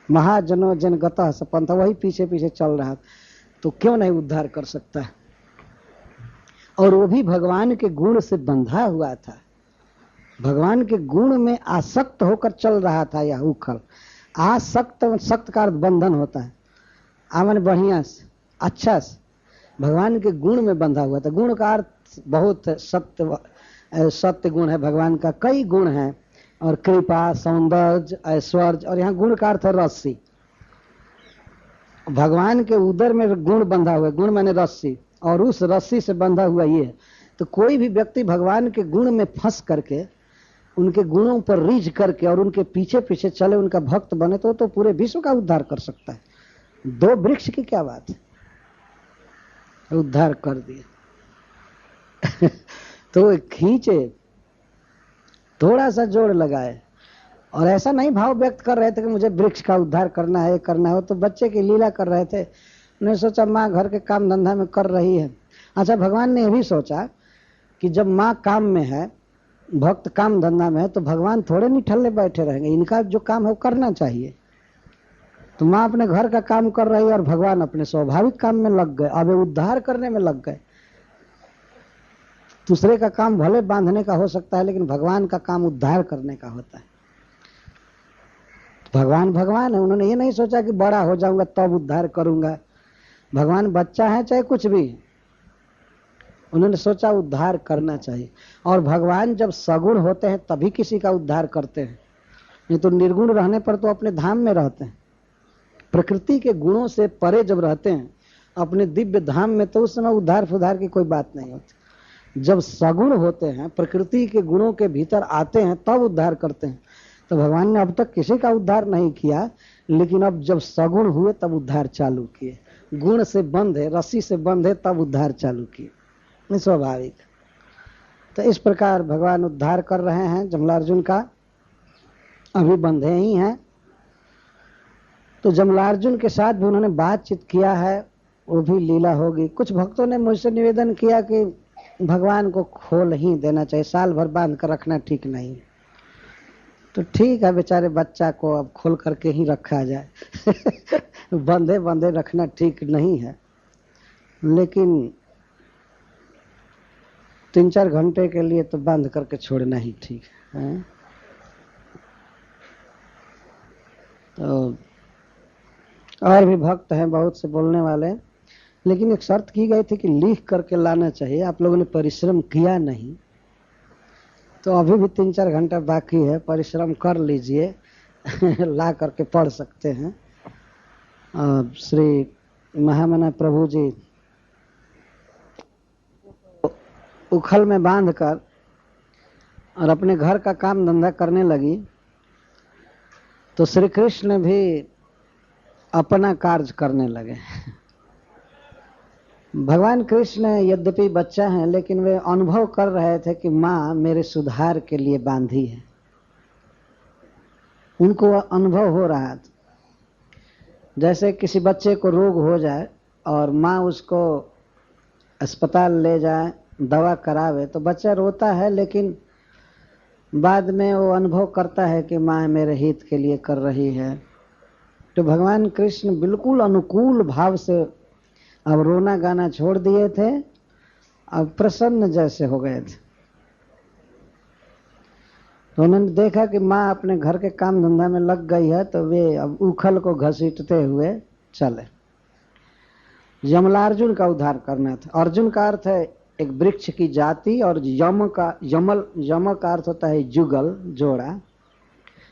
A: महाजनो जन गतः सपंथ, वही पीछे पीछे चल रहा, तो क्यों नहीं उद्धार कर सकता है। और वो भी भगवान के गुण से बंधा हुआ था, भगवान के गुण में आसक्त होकर चल रहा था यह उखल। आसक्त, सक्त का अर्थ बंधन होता है, आमन बढ़िया से, अच्छा से, भगवान के गुण में बंधा हुआ था। गुण का अर्थ बहुत सत्य गुण है भगवान का, कई गुण हैं, और कृपा, सौंदर्य, ऐश्वर्य, और यहाँ गुण का अर्थ है रस्सी। भगवान के उदर में गुण बंधा हुआ है, गुण माने रस्सी, और उस रस्सी से बंधा हुआ ये है। तो कोई भी व्यक्ति भगवान के गुण में फंस करके उनके गुणों पर रीझ करके और उनके पीछे पीछे चले, उनका भक्त बने तो पूरे विश्व का उद्धार कर सकता है। 2 वृक्ष की क्या बात है, उद्धार कर दिए। तो खींचे, थोड़ा सा जोड़ लगाए, और ऐसा नहीं भाव व्यक्त कर रहे थे कि मुझे वृक्ष का उद्धार करना है, करना है। तो बच्चे की लीला कर रहे थे। उन्होंने सोचा माँ घर के काम धंधा में कर रही है। अच्छा, भगवान ने यह भी सोचा कि जब माँ काम में है, भक्त काम धंधा में है, तो भगवान थोड़े निठल्ले बैठे रहेंगे, इनका जो काम है वो करना चाहिए। तो माँ अपने घर का काम कर रही है और भगवान अपने स्वाभाविक काम में लग गए। अब उद्धार करने में लग गए। दूसरे का काम भले बांधने का हो सकता है, लेकिन भगवान का काम उद्धार करने का होता है। भगवान भगवान है, उन्होंने ये नहीं सोचा कि बड़ा हो जाऊंगा तब उद्धार करूंगा। भगवान बच्चा है चाहे कुछ भी, उन्होंने सोचा उद्धार करना चाहिए। और भगवान जब सगुण होते हैं तभी किसी का उद्धार करते हैं, नहीं तो निर्गुण रहने पर तो अपने धाम में रहते हैं। प्रकृति के गुणों से परे जब रहते हैं अपने दिव्य धाम में, तो उस समय उद्धार फुद्धार की कोई बात नहीं होती। जब सगुण होते हैं, प्रकृति के गुणों के भीतर आते हैं, तब उद्धार करते हैं। तो भगवान ने अब तक किसी का उद्धार नहीं किया, लेकिन अब जब सगुण हुए तब उद्धार चालू किए। गुण से बंधे, रस्सी से बंधे, तब उद्धार चालू किए, स्वाभाविक। तो इस प्रकार भगवान उद्धार कर रहे हैं जमलार्जुन का, अभी बंधे ही हैं। तो जमलार्जुन के साथ भी उन्होंने बातचीत किया है, वो भी लीला होगी। कुछ भक्तों ने मुझसे निवेदन किया कि भगवान को खोल ही देना चाहिए, साल भर बांध कर रखना ठीक नहीं। तो ठीक है, बेचारे बच्चा को अब खोल करके ही रखा जाए। बंधे बंधे रखना ठीक नहीं है, लेकिन 3-4 घंटे के लिए तो बांध करके छोड़ना ही ठीक है। तो और भी भक्त हैं बहुत से बोलने वाले, लेकिन एक शर्त की गई थी कि लिख करके लाना चाहिए। आप लोगों ने परिश्रम किया नहीं, तो अभी भी 3-4 घंटा बाकी है, परिश्रम कर लीजिए। ला करके पढ़ सकते हैं। श्री महामना प्रभु जी उखल में बांध कर और अपने घर का काम धंधा करने लगी, तो श्री कृष्ण भी अपना कार्य करने लगे। भगवान कृष्ण यद्यपि बच्चा हैं, लेकिन वे अनुभव कर रहे थे कि माँ मेरे सुधार के लिए बांधी है। उनको अनुभव हो रहा था, जैसे किसी बच्चे को रोग हो जाए और माँ उसको अस्पताल ले जाए, दवा करावे, तो बच्चा रोता है, लेकिन बाद में वो अनुभव करता है कि माँ मेरे हित के लिए कर रही है। तो भगवान कृष्ण बिल्कुल अनुकूल भाव से अब रोना गाना छोड़ दिए थे, अब प्रसन्न जैसे हो गए थे। तो उन्होंने देखा कि माँ अपने घर के काम धंधा में लग गई है, तो वे अब उखल को घसीटते हुए चले। यमलार्जुन का उद्धार करना था। अर्जुन का अर्थ है एक वृक्ष की जाति, और यम का अर्थ होता है जुगल, जोड़ा।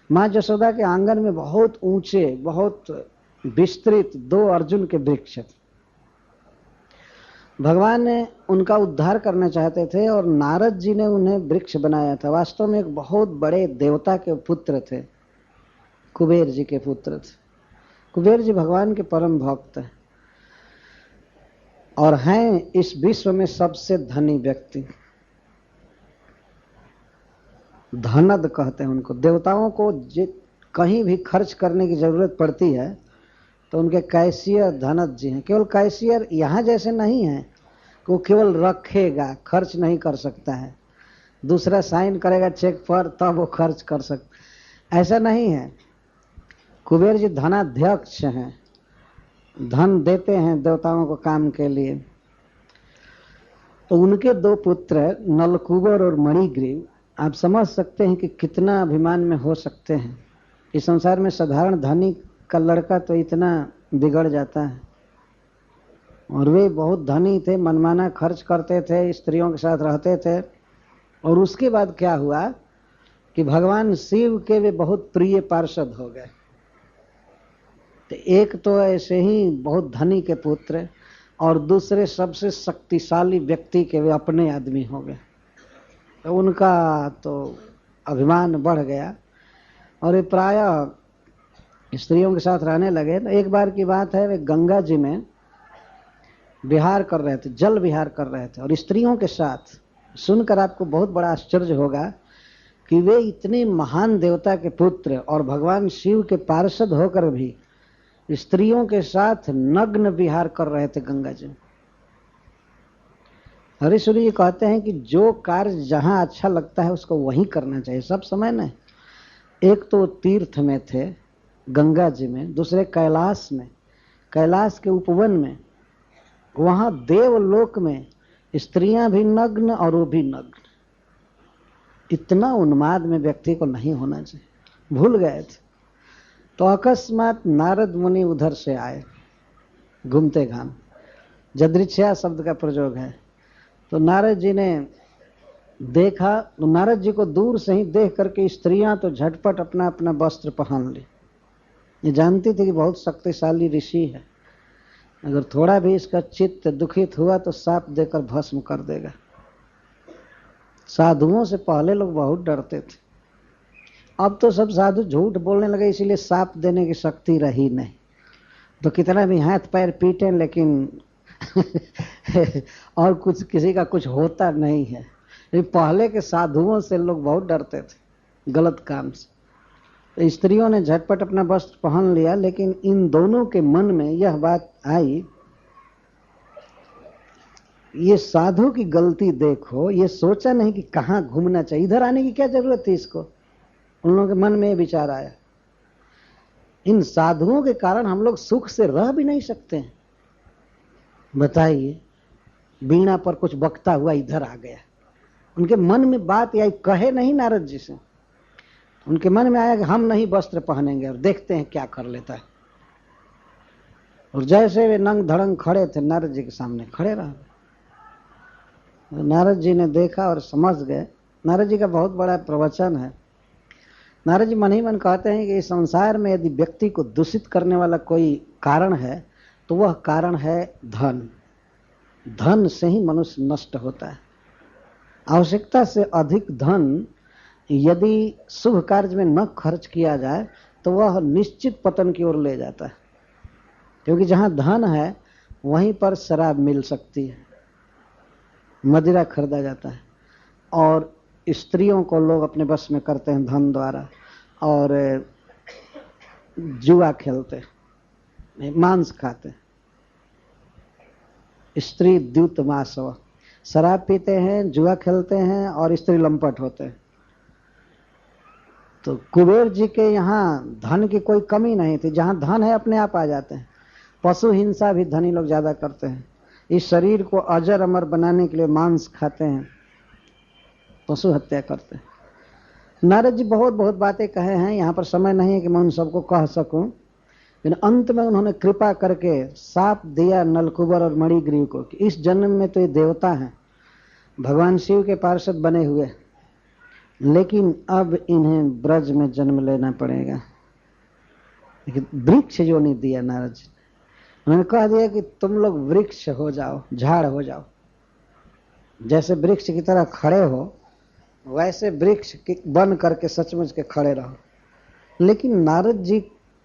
A: माँ यशोदा के आंगन में बहुत ऊंचे, बहुत विस्तृत 2 अर्जुन के वृक्ष थे। भगवान ने उनका उद्धार करना चाहते थे, और नारद जी ने उन्हें वृक्ष बनाया था। वास्तव में एक बहुत बड़े देवता के पुत्र थे, कुबेर जी के पुत्र थे। कुबेर जी भगवान के परम भक्त हैं और हैं इस विश्व में सबसे धनी व्यक्ति। धनद कहते हैं उनको। देवताओं को कहीं भी खर्च करने की जरूरत पड़ती है तो उनके कैशियर धनद जी हैं। केवल कैशियर यहाँ जैसे नहीं है कि वो केवल रखेगा, खर्च नहीं कर सकता है, दूसरा साइन करेगा चेक पर तब वो खर्च कर सकता, ऐसा नहीं है। कुबेर जी धनाध्यक्ष हैं, धन देते हैं देवताओं को काम के लिए। तो उनके 2 पुत्र नलकूबर और मणिग्रीव, आप समझ सकते हैं कि कितना अभिमान में हो सकते हैं। इस संसार में साधारण धनी का लड़का तो इतना बिगड़ जाता है, और वे बहुत धनी थे, मनमाना खर्च करते थे, स्त्रियों के साथ रहते थे। और उसके बाद क्या हुआ कि भगवान शिव के वे बहुत प्रिय पार्षद हो गए। तो एक तो ऐसे ही बहुत धनी के पुत्र, और दूसरे सबसे शक्तिशाली व्यक्ति के वे अपने आदमी हो गए। तो उनका तो अभिमान बढ़ गया और ये प्रायः स्त्रियों के साथ रहने लगे। तो एक बार की बात है, वे गंगा जी में विहार कर रहे थे, जल विहार कर रहे थे और स्त्रियों के साथ। सुनकर आपको बहुत बड़ा आश्चर्य होगा कि वे इतने महान देवता के पुत्र और भगवान शिव के पार्षद होकर भी स्त्रियों के साथ नग्न विहार कर रहे थे गंगा जी। हरीश्वरी जी कहते हैं कि जो कार्य जहां अच्छा लगता है उसको वहीं करना चाहिए। सब समय नहीं, एक तो तीर्थ में थे गंगा जी में, दूसरे कैलाश में, कैलाश के उपवन में, वहां देवलोक में स्त्रियां भी नग्न और वो भी नग्न। इतना उन्माद में व्यक्ति को नहीं होना चाहिए। भूल गए थे तो अकस्मात नारद मुनि उधर से आए घूमते घाम, जदृच्छया शब्द का प्रयोग है। तो नारद जी ने देखा, तो नारद जी को दूर से ही देख करके स्त्रियां तो झटपट अपना अपना वस्त्र पहन ली। ये जानती थी कि बहुत शक्तिशाली ऋषि है, अगर थोड़ा भी इसका चित्त दुखित हुआ तो साप देकर भस्म कर देगा। साधुओं से पहले लोग बहुत डरते थे, अब तो सब साधु झूठ बोलने लगे, इसीलिए साप देने की शक्ति रही नहीं। तो कितना भी हाथ पैर पीटे लेकिन और कुछ किसी का कुछ होता नहीं है। पहले के साधुओं से लोग बहुत डरते थे गलत काम से। तो स्त्रियों ने झटपट अपना वस्त्र पहन लिया, लेकिन इन दोनों के मन में यह बात आई, ये साधु की गलती देखो, ये सोचा नहीं कि कहाँ घूमना चाहिए, इधर आने की क्या जरूरत थी इसको। उन लोगों के मन में ये विचार आया, इन साधुओं के कारण हम लोग सुख से रह भी नहीं सकते हैं। बताइए, वीणा पर कुछ बकता हुआ इधर आ गया, उनके मन में बात आई, कहे नहीं नारद जी से, उनके मन में आया कि हम नहीं वस्त्र पहनेंगे और देखते हैं क्या कर लेता है। और जैसे वे नंग धड़ंग खड़े थे नारद जी के सामने खड़े रह गए। नारद जी ने देखा और समझ गए। नारद जी का बहुत बड़ा प्रवचन है। नारद जी मन ही मन कहते हैं कि इस संसार में यदि व्यक्ति को दूषित करने वाला कोई कारण है तो वह कारण है धन। धन से ही मनुष्य नष्ट होता है। आवश्यकता से अधिक धन यदि शुभ कार्य में न खर्च किया जाए तो वह निश्चित पतन की ओर ले जाता है, क्योंकि जहां धन है वहीं पर शराब मिल सकती है, मदिरा खरीदा जाता है, और स्त्रियों को लोग अपने बस में करते हैं धन द्वारा, और जुआ खेलते, मांस खाते, स्त्री द्यूत मासव, शराब पीते हैं, जुआ खेलते हैं और स्त्री लंपट होते हैं। तो कुबेर जी के यहाँ धन की कोई कमी नहीं थी, जहां धन है अपने आप आ जाते हैं। पशु हिंसा भी धनी लोग ज्यादा करते हैं, इस शरीर को अजर अमर बनाने के लिए मांस खाते हैं, पशु हत्या करते हैं। नारद जी बहुत बहुत बातें कहे हैं, यहाँ पर समय नहीं है कि मैं उन सबको कह सकूं, लेकिन अंत में उन्होंने कृपा करके साप दिया नलकुबर और मणिग्रीव को कि इस जन्म में तो ये देवता हैं, भगवान शिव के पार्षद बने हुए, लेकिन अब इन्हें ब्रज में जन्म लेना पड़ेगा। लेकिन वृक्ष जो नहीं दिया नारद जी, उन्होंने कह दिया कि तुम लोग वृक्ष हो जाओ, झाड़ हो जाओ, जैसे वृक्ष की तरह खड़े हो वैसे वृक्ष बन करके सचमुच के खड़े रहो। लेकिन नारद जी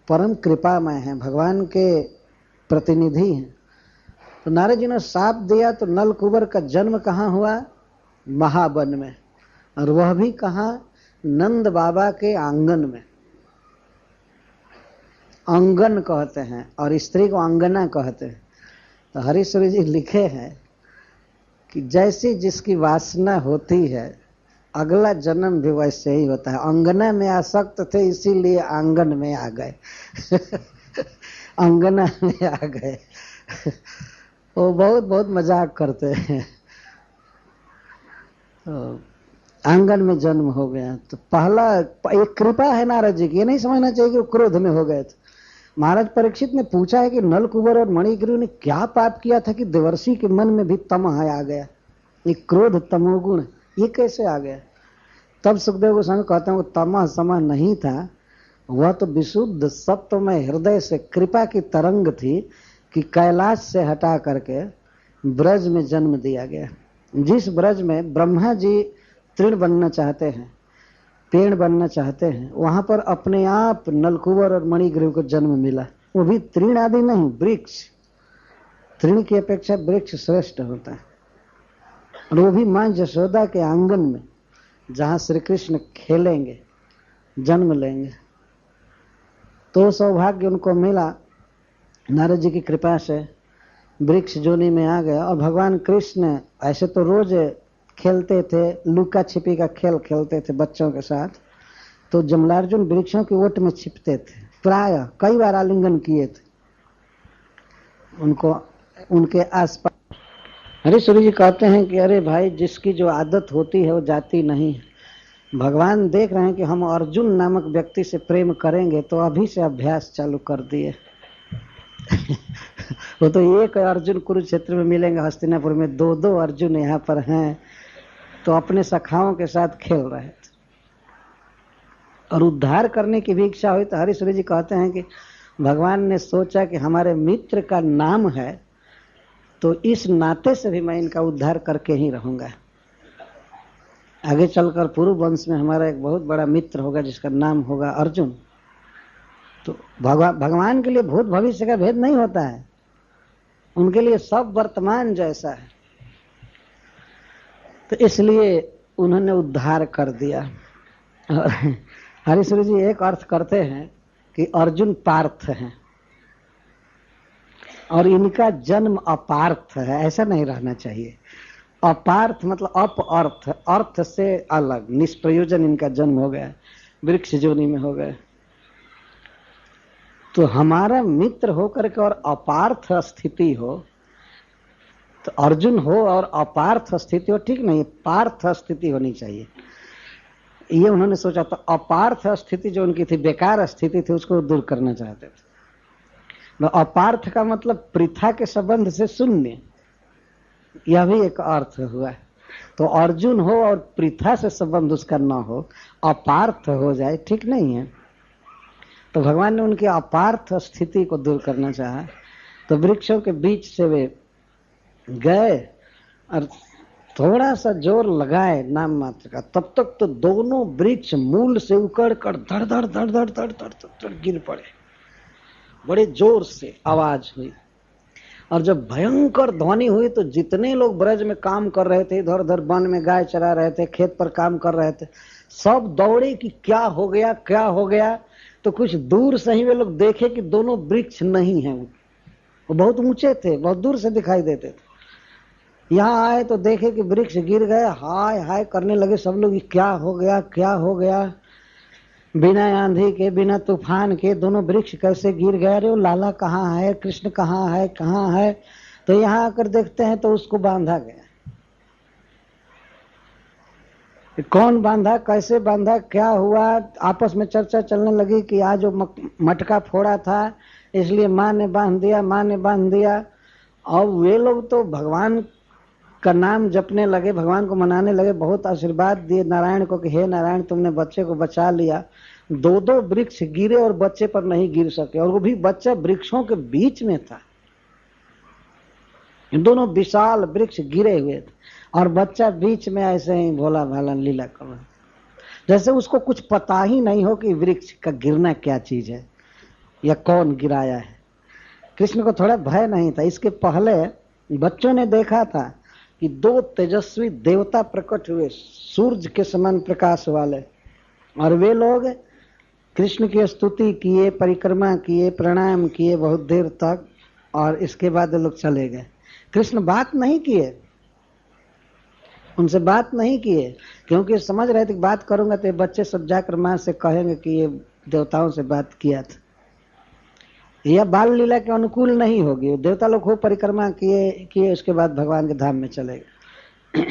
A: परम कृपामय हैं, भगवान के प्रतिनिधि हैं। तो नारद जी ने शाप दिया तो नलकुबर का जन्म कहाँ हुआ? महावन में, और वह भी कहाँ? नंद बाबा के आंगन में। अंगन कहते हैं और स्त्री को अंगना कहते हैं। तो हरीश्वरी जी लिखे हैं कि जैसी जिसकी वासना होती है अगला जन्म भी वैसे ही होता है। अंगना में आसक्त थे इसीलिए आंगन में आ गए अंगना में आ गए वो बहुत बहुत मजाक करते हैं। तो आंगन में जन्म हो गया। तो पहला एक कृपा है नारद जी की, ये नहीं समझना चाहिए कि वो क्रोध में हो गए थे। महाराज परीक्षित ने पूछा है कि नलकुबर और मणिग्रीव ने क्या पाप किया था कि देवर्षि के मन में भी तमह आ गया, ये क्रोध तमोगुण ये कैसे आ गया? तब सुखदेव गोस्वामी कहते हैं वो तमह समह नहीं था, वह तो विशुद्ध सत्वमय हृदय से कृपा की तरंग थी कि कैलाश से हटा करके ब्रज में जन्म दिया गया। जिस ब्रज में ब्रह्मा जी तृण बनना चाहते हैं पेड़ बनना चाहते हैं, वहां पर अपने आप नलकुबर और मणिग्रीव को जन्म मिला। वो भी तृण आदि नहीं, वृक्ष। तृण की अपेक्षा वृक्ष श्रेष्ठ होता है। और वो भी मां यशोदा के आंगन में, जहां श्री कृष्ण खेलेंगे, जन्म लेंगे। तो सौभाग्य उनको मिला, नारद जी की कृपा से वृक्ष जोनी में आ गया। और भगवान कृष्ण ऐसे तो रोज खेलते थे, लुका छिपी का खेल खेलते थे बच्चों के साथ। तो जमलार्जुन वृक्षों की ओट में छिपते थे, प्राय कई बार आलिंगन किए थे उनको, उनके आसपास। हरीश्वरी जी कहते हैं कि अरे भाई, जिसकी जो आदत होती है वो जाती नहीं है। भगवान देख रहे हैं कि हम अर्जुन नामक व्यक्ति से प्रेम करेंगे, तो अभी से अभ्यास चालू कर दिए। वो तो एक अर्जुन कुरुक्षेत्र में मिलेंगे, हस्तिनापुर में दो दो अर्जुन यहाँ पर हैं। तो अपने सखाओं के साथ खेल रहे थे और उद्धार करने की भी इच्छा हुई। तो हरीश्वरी जी कहते हैं कि भगवान ने सोचा कि हमारे मित्र का नाम है, तो इस नाते से भी मैं इनका उद्धार करके ही रहूंगा। आगे चलकर पूर्व वंश में हमारा एक बहुत बड़ा मित्र होगा जिसका नाम होगा अर्जुन। तो भगवान के लिए भूत भविष्य का भेद नहीं होता है, उनके लिए सब वर्तमान जैसा है। तो इसलिए उन्होंने उद्धार कर दिया। और हरीश्वरी जी एक अर्थ करते हैं कि अर्जुन पार्थ हैं और इनका जन्म अपार्थ है। ऐसा नहीं रहना चाहिए। अपार्थ मतलब अप अर्थ, अर्थ से अलग, निष्प्रयोजन इनका जन्म हो गया, वृक्ष जोनि में हो गए। तो हमारा मित्र होकर के और अपार्थ स्थिति हो, तो अर्जुन हो और अपार्थ स्थिति हो, ठीक नहीं, पार्थ स्थिति होनी चाहिए। ये उन्होंने सोचा। तो अपार्थ स्थिति जो उनकी थी, बेकार स्थिति थी, उसको दूर करना चाहते थे। अपार्थ का मतलब पृथा के संबंध से शून्य, यह भी एक अर्थ हुआ। तो अर्जुन हो और पृथा से संबंध उसका न हो, अपार्थ हो जाए, ठीक नहीं है। तो भगवान ने उनकी अपार्थ स्थिति को दूर करना चाहा। तो वृक्षों के बीच से वे गए और थोड़ा सा जोर लगाए नाम मात्र का, तब तक तो दोनों वृक्ष मूल से उकड़ कर धड़ धड़ धड़ धड़ धड़ धड़ धड़ गिर पड़े। बड़े जोर से आवाज हुई और जब भयंकर ध्वनि हुई तो जितने लोग ब्रज में काम कर रहे थे, इधर उधर वन में गाय चरा रहे थे, खेत पर काम कर रहे थे, सब दौड़े कि क्या हो गया, क्या हो गया। तो कुछ दूर से ही वे लोग देखे कि दोनों वृक्ष नहीं हैं, वो बहुत ऊंचे थे, बहुत दूर से दिखाई देते थे। यहाँ आए तो देखे कि वृक्ष गिर गए, हाय हाय करने लगे सब लोग, क्या हो गया, क्या हो गया। बिना आंधी के, बिना तूफान के दोनों वृक्ष कैसे गिर गए, अरे वो लाला कहाँ है, कृष्ण कहाँ है, कहाँ है। तो यहाँ आकर देखते हैं तो उसको बांधा गया। कौन बांधा, कैसे बांधा, क्या हुआ, आपस में चर्चा चलने लगी कि आज जो मटका फोड़ा था इसलिए माँ ने बांध दिया, माँ ने बांध दिया। और वे लोग तो भगवान का नाम जपने लगे, भगवान को मनाने लगे, बहुत आशीर्वाद दिए नारायण को कि हे नारायण तुमने बच्चे को बचा लिया। दो दो वृक्ष गिरे और बच्चे पर नहीं गिर सके, और वो भी बच्चा वृक्षों के बीच में था। दोनों विशाल वृक्ष गिरे हुए थे और बच्चा बीच में ऐसे ही भोला भाला लीला कर रहा, जैसे उसको कुछ पता ही नहीं हो कि वृक्ष का गिरना क्या चीज है या कौन गिराया है। कृष्ण को थोड़ा भय नहीं था। इसके पहले बच्चों ने देखा था कि दो तेजस्वी देवता प्रकट हुए, सूर्य के समान प्रकाश वाले, और वे लोग कृष्ण की स्तुति किए, परिक्रमा किए, प्रणाम किए बहुत देर तक, और इसके बाद लोग चले गए। कृष्ण बात नहीं किए, उनसे बात नहीं किए, क्योंकि समझ रहे थे कि बात करूंगा तो ये बच्चे सब जाकर मां से कहेंगे कि ये देवताओं से बात किया था। यह बाल लीला के अनुकूल नहीं होगी। देवता लोग खूब परिक्रमा किए उसके बाद भगवान के धाम में चले गए।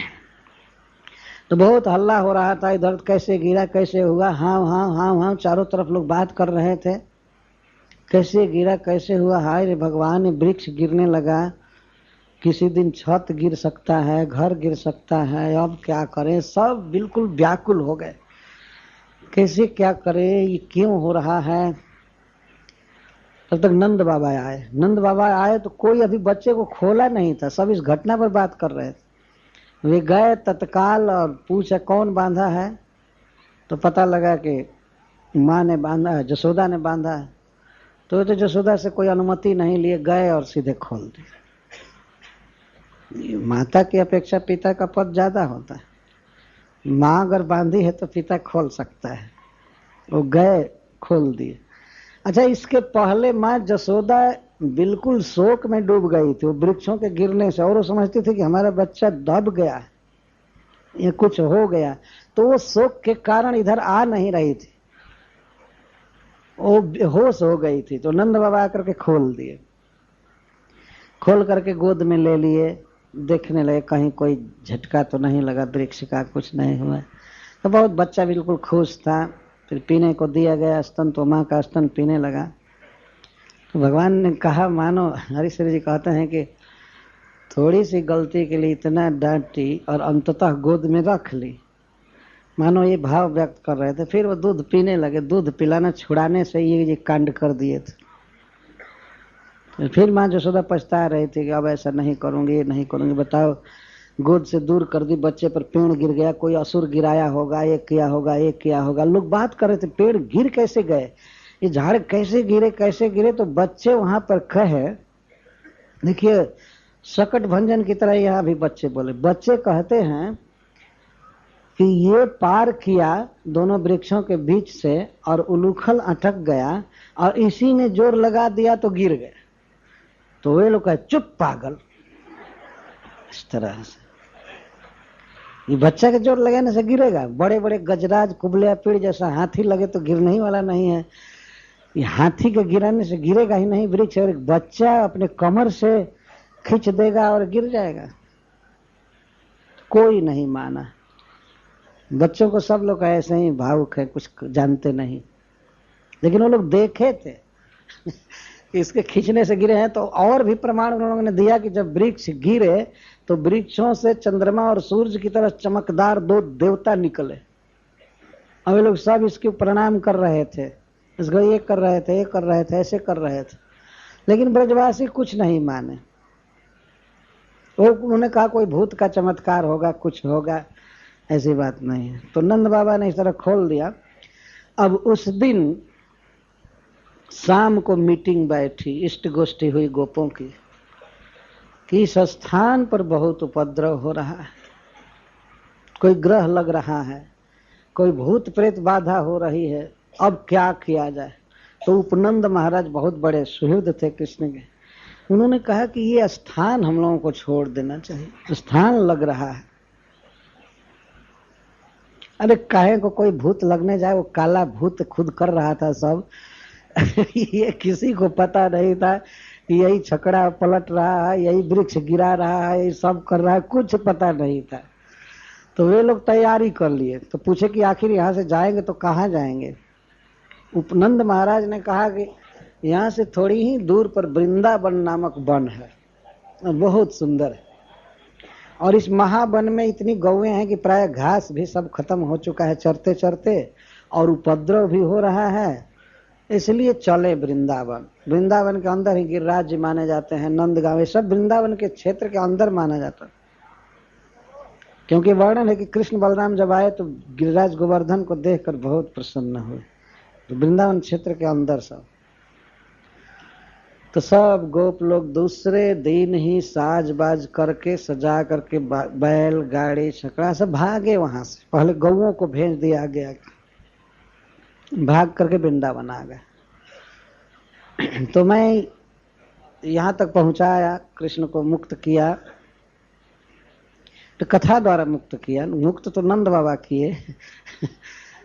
A: तो बहुत हल्ला हो रहा था, इधर कैसे गिरा, कैसे हुआ, हाँ हाँ हाँ हाँ, चारों तरफ लोग बात कर रहे थे, कैसे गिरा, कैसे हुआ, हाय रे भगवान, वृक्ष गिरने लगा, किसी दिन छत गिर सकता है, घर गिर सकता है, अब क्या करें। सब बिल्कुल व्याकुल हो गए, कैसे क्या करें, ये क्यों हो रहा है। तब तक नंद बाबा आए। नंद बाबा आए तो कोई अभी बच्चे को खोला नहीं था, सब इस घटना पर बात कर रहे थे। वे गए तत्काल और पूछा कौन बांधा है। तो पता लगा कि माँ ने बांधा है, जसोदा ने बांधा है। तो जसोदा से कोई अनुमति नहीं लिए, गए और सीधे खोल दिए। माता की अपेक्षा पिता का पद ज्यादा होता है। माँ अगर बांधी है तो पिता खोल सकता है, वो गए खोल दिए। अच्छा, इसके पहले माँ जसोदा बिल्कुल शोक में डूब गई थी, वो वृक्षों के गिरने से, और वो समझती थी कि हमारा बच्चा दब गया है, ये कुछ हो गया। तो वो शोक के कारण इधर आ नहीं रही थी, वो बेहोश हो गई थी। तो नंद बाबा आकर के खोल दिए, खोल करके गोद में ले लिए, देखने लगे कहीं कोई झटका तो नहीं लगा, वृक्ष का कुछ नहीं हुआ। तो बहुत बच्चा बिल्कुल खुश था। फिर पीने को दिया गया स्तन, तो माँ का स्तन पीने लगा। तो भगवान ने कहा, मानो हरिश्री जी कहते हैं कि थोड़ी सी गलती के लिए इतना डांटी और अंततः गोद में रख ली, मानो ये भाव व्यक्त कर रहे थे। फिर वो दूध पीने लगे, दूध पिलाना छुड़ाने से ये कांड कर दिए थे। फिर माँ जसोदा पछता रही थी कि अब ऐसा नहीं करूंगी, ये नहीं करूंगी। बताओ, गोद से दूर कर दी, बच्चे पर पेड़ गिर गया, कोई असुर गिराया होगा, ये किया होगा, ये किया होगा। लोग बात कर रहे थे पेड़ गिर कैसे गए, ये झाड़ कैसे गिरे, कैसे गिरे। तो बच्चे वहां पर कहे, देखिए सकट भंजन की तरह यहाँ भी बच्चे बोले। बच्चे कहते हैं कि ये पार किया दोनों वृक्षों के बीच से और उलूखल अटक गया और इसी ने जोर लगा दिया तो गिर गए। तो वे लोग कहे, चुप पागल। इस तरह से ये बच्चा के जोर लगाने से गिरेगा? बड़े बड़े गजराज कुबले पेड़ जैसा हाथी लगे तो गिरने ही वाला नहीं है। ये हाथी के गिराने से गिरेगा ही नहीं वृक्ष, और एक बच्चा अपने कमर से खींच देगा और गिर जाएगा। कोई नहीं माना। बच्चों को सब लोग ऐसे ही भावुक है, कुछ जानते नहीं। लेकिन वो लोग देखे थे इसके खींचने से गिरे हैं। तो और भी प्रमाण उन लोगों ने दिया कि जब वृक्ष गिरे तो वृक्षों से चंद्रमा और सूर्य की तरह चमकदार दो देवता निकले, और वे लोग सब इसके प्रणाम कर रहे थे, इसको ये कर रहे थे, ये कर रहे थे, ऐसे कर रहे थे। लेकिन ब्रजवासी कुछ नहीं माने। वो उन्होंने कहा कोई भूत का चमत्कार होगा, कुछ होगा, ऐसी बात नहीं है। तो नंद बाबा ने इस तरह खोल दिया। अब उस दिन शाम को मीटिंग बैठी, इष्ट गोष्ठी हुई गोपों की कि इस स्थान पर बहुत उपद्रव हो रहा है, कोई ग्रह लग रहा है, कोई भूत प्रेत बाधा हो रही है, अब क्या किया जाए। तो उपनंद महाराज बहुत बड़े सुहृद थे कृष्ण के, उन्होंने कहा कि ये स्थान हम लोगों को छोड़ देना चाहिए, स्थान लग रहा है। अरे काहे को कोई भूत लगने जाए, वो काला भूत खुद कर रहा था सब ये किसी को पता नहीं था कि यही छकड़ा पलट रहा है, यही वृक्ष गिरा रहा है, ये सब कर रहा है, कुछ पता नहीं था। तो वे लोग तैयारी कर लिए। तो पूछे कि आखिर यहाँ से जाएंगे तो कहाँ जाएंगे। उपनंद महाराज ने कहा कि यहाँ से थोड़ी ही दूर पर वृंदावन नामक वन है, बहुत सुंदर है, और इस महावन में इतनी गौएं हैं कि प्राय घास भी सब खत्म हो चुका है चरते चरते, और उपद्रव भी हो रहा है, इसलिए चले वृंदावन। वृंदावन के अंदर ही गिरिराज जी माने जाते हैं, नंदगांव, ये सब वृंदावन के क्षेत्र के अंदर माना जाता है। क्योंकि वर्णन है कि कृष्ण बलराम जब आए तो गिरिराज गोवर्धन को देखकर बहुत प्रसन्न हुए। तो वृंदावन क्षेत्र के अंदर सब, तो सब गोप लोग दूसरे दिन ही साज बाज करके सजा करके बैल गाड़ी छकड़ा सब भागे वहां से। पहले गौओं को भेज दिया गया, भाग करके वृंदावन आ गए। तो मैं यहाँ तक पहुंचाया, कृष्ण को मुक्त किया, तो कथा द्वारा मुक्त किया। मुक्त तो नंद बाबा किए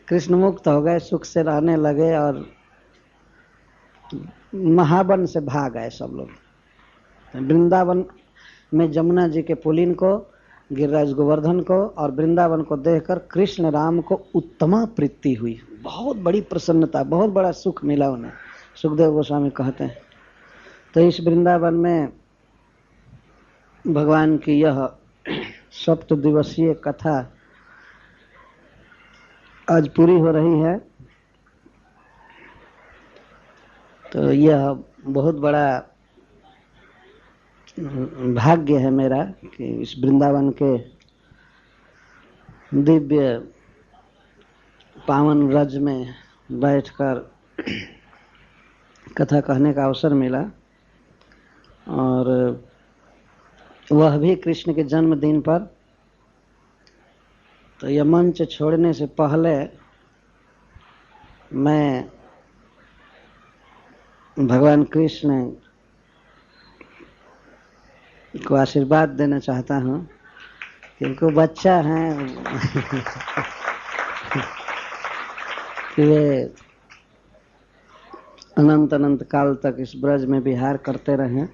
A: कृष्ण मुक्त हो गए, सुख से रहने लगे, और महावन से भाग आए सब लोग। वृंदावन में जमुना जी के पुलिन को, गिरिराज गोवर्धन को और वृंदावन को देखकर कृष्ण राम को उत्तमा प्रीति हुई, बहुत बड़ी प्रसन्नता, बहुत बड़ा सुख मिला उन्हें, सुखदेव गोस्वामी कहते हैं। तो इस वृंदावन में भगवान की यह 7 दिवसीय कथा आज पूरी हो रही है। तो यह बहुत बड़ा भाग्य है मेरा कि इस वृंदावन के दिव्य पावन रज में बैठकर कथा कहने का अवसर मिला, और वह भी कृष्ण के जन्मदिन पर। तो यह मंच छोड़ने से पहले मैं भगवान कृष्ण को आशीर्वाद देना चाहता हूँ, क्योंकि वो बच्चा है कि वे अनंत अनंत काल तक इस ब्रज में विहार करते रहें,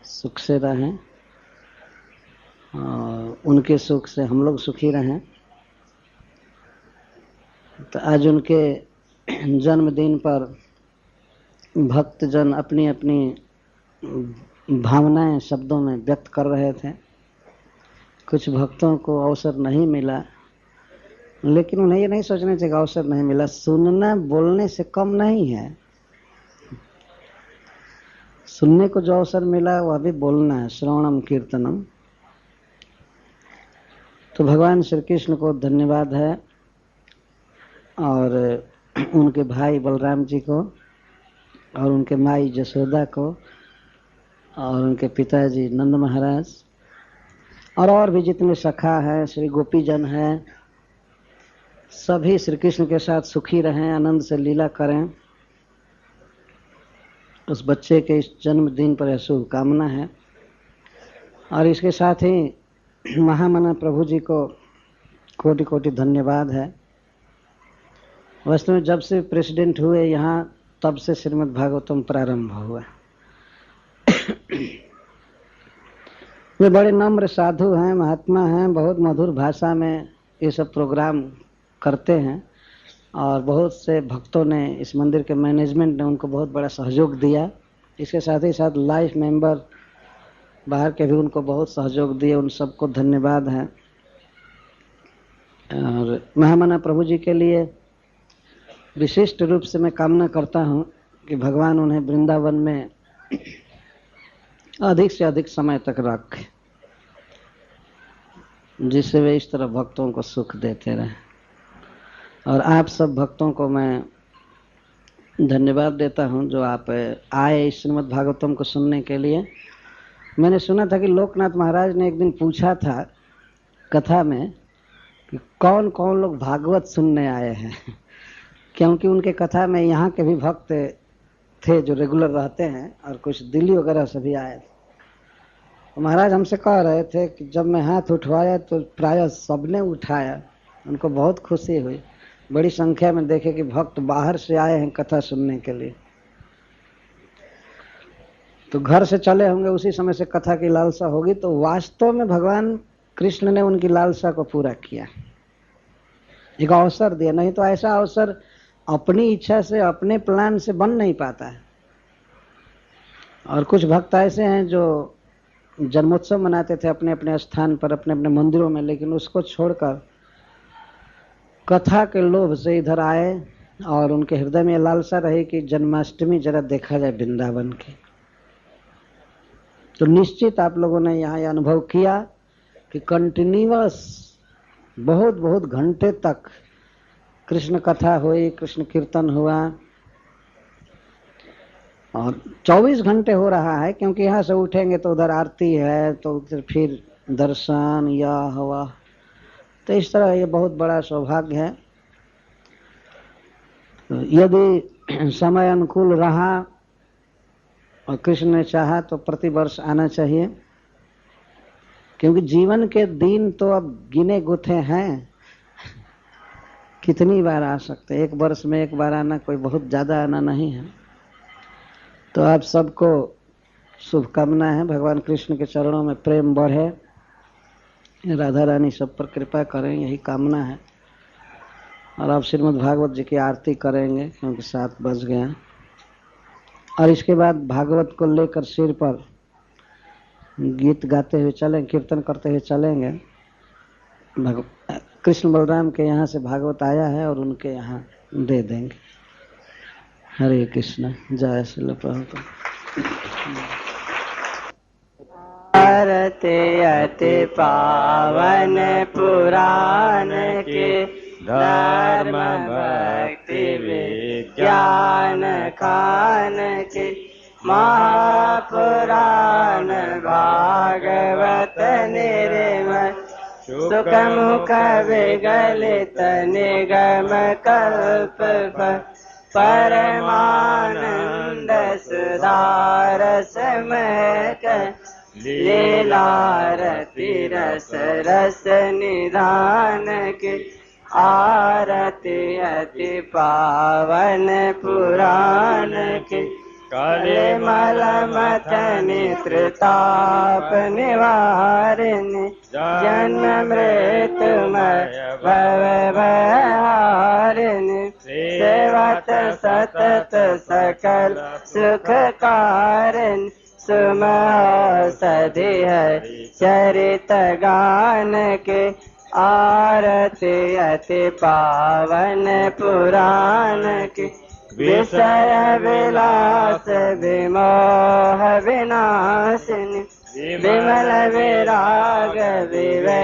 A: सुख से रहें, और उनके सुख से हम लोग सुखी रहें। तो आज उनके जन्मदिन पर भक्तजन अपनी अपनी भावनाएं शब्दों में व्यक्त कर रहे थे। कुछ भक्तों को अवसर नहीं मिला, लेकिन उन्हें ये नहीं सोचना चाहिए अवसर नहीं मिला। सुनना बोलने से कम नहीं है। सुनने को जो अवसर मिला वह भी बोलना है, श्रवणम कीर्तनम। तो भगवान श्री कृष्ण को धन्यवाद है, और उनके भाई बलराम जी को, और उनके माई जसोदा को, और उनके पिताजी नंद महाराज, और भी जितने सखा हैं, श्री गोपीजन हैं, सभी श्री कृष्ण के साथ सुखी रहें, आनंद से लीला करें। उस बच्चे के इस जन्मदिन पर यह शुभकामना है। और इसके साथ ही महामना प्रभु जी को कोटि कोटि धन्यवाद है। वास्तव में जब से प्रेसिडेंट हुए यहाँ, तब से श्रीमद् भागवतम प्रारंभ हुआ। वे बड़े नम्र साधु हैं, महात्मा हैं, बहुत मधुर भाषा में ये सब प्रोग्राम करते हैं, और बहुत से भक्तों ने, इस मंदिर के मैनेजमेंट ने उनको बहुत बड़ा सहयोग दिया। इसके साथ ही साथ लाइफ मेंबर बाहर के भी उनको बहुत सहयोग दिए, उन सबको धन्यवाद है। और महामना प्रभु जी के लिए विशिष्ट रूप से मैं कामना करता हूँ कि भगवान उन्हें वृंदावन में अधिक से अधिक समय तक रखें, जिससे वे इस तरह भक्तों को सुख देते रहें। और आप सब भक्तों को मैं धन्यवाद देता हूं जो आप आए इस श्रीमद् भागवतम को सुनने के लिए। मैंने सुना था कि लोकनाथ महाराज ने एक दिन पूछा था कथा में कि कौन कौन लोग भागवत सुनने आए हैं, क्योंकि उनके कथा में यहाँ के भी भक्त थे जो रेगुलर रहते हैं, और कुछ दिल्ली वगैरह से भी आए थे। तो महाराज हमसे कह रहे थे कि जब मैं हाथ उठवाया तो प्रायः सबने उठाया, उनको बहुत खुशी हुई। बड़ी संख्या में देखे कि भक्त बाहर से आए हैं कथा सुनने के लिए। तो घर से चले होंगे, उसी समय से कथा की लालसा होगी। तो वास्तव में भगवान कृष्ण ने उनकी लालसा को पूरा किया, एक अवसर दिया। नहीं तो ऐसा अवसर अपनी इच्छा से, अपने प्लान से बन नहीं पाता है। और कुछ भक्त ऐसे हैं जो जन्मोत्सव मनाते थे अपने अपने स्थान पर, अपने अपने मंदिरों में, लेकिन उसको छोड़कर कथा के लोभ से इधर आए, और उनके हृदय में लालसा रही कि जन्माष्टमी जरा देखा जाए वृंदावन की। तो निश्चित आप लोगों ने यहाँ यह अनुभव किया कि कंटिन्यूअस बहुत बहुत घंटे तक कृष्ण कथा हुई, कृष्ण कीर्तन हुआ, और 24 घंटे हो रहा है। क्योंकि यहाँ से उठेंगे तो उधर आरती है, तो उधर फिर दर्शन या हवा। तो इस तरह ये बहुत बड़ा सौभाग्य है। तो यदि समय अनुकूल रहा और कृष्ण ने चाहा तो प्रतिवर्ष आना चाहिए, क्योंकि जीवन के दिन तो अब गिने गुथे हैं। कितनी बार आ सकते, एक वर्ष में एक बार आना कोई बहुत ज़्यादा आना नहीं है। तो आप सबको शुभकामना है, भगवान कृष्ण के चरणों में प्रेम बढ़े, राधा रानी सब पर कृपा करें, यही कामना है। और आप श्रीमद् भागवत जी की आरती करेंगे, क्योंकि 7 बज गया। और इसके बाद भागवत को लेकर सिर पर गीत गाते हुए चलें, कीर्तन करते हुए चलेंगे। कृष्ण बलराम के यहाँ से भागवत आया है और उनके यहाँ दे देंगे। हरे कृष्ण, जय श्री प्रभुपाद।
B: भारत अति पावन पुराण के धर्म भक्ति विज्ञान खान के महापुराण भागवत निर्मल सुख मुख विगलित निगम कल्प परमानंद सुधारस महक लीलारति रस रस निधान के आरती अति पावन पुराण के कलिमल मथन त्रिताप निवारिणी जन्म मृत्युमय भव भयहारिणी सेवत सतत सकल सुख कारण सुमौषधि है चरित गान के आरती अति पावन पुराण के विषय विलास विमोह विनाशिनी विमल विराग विवे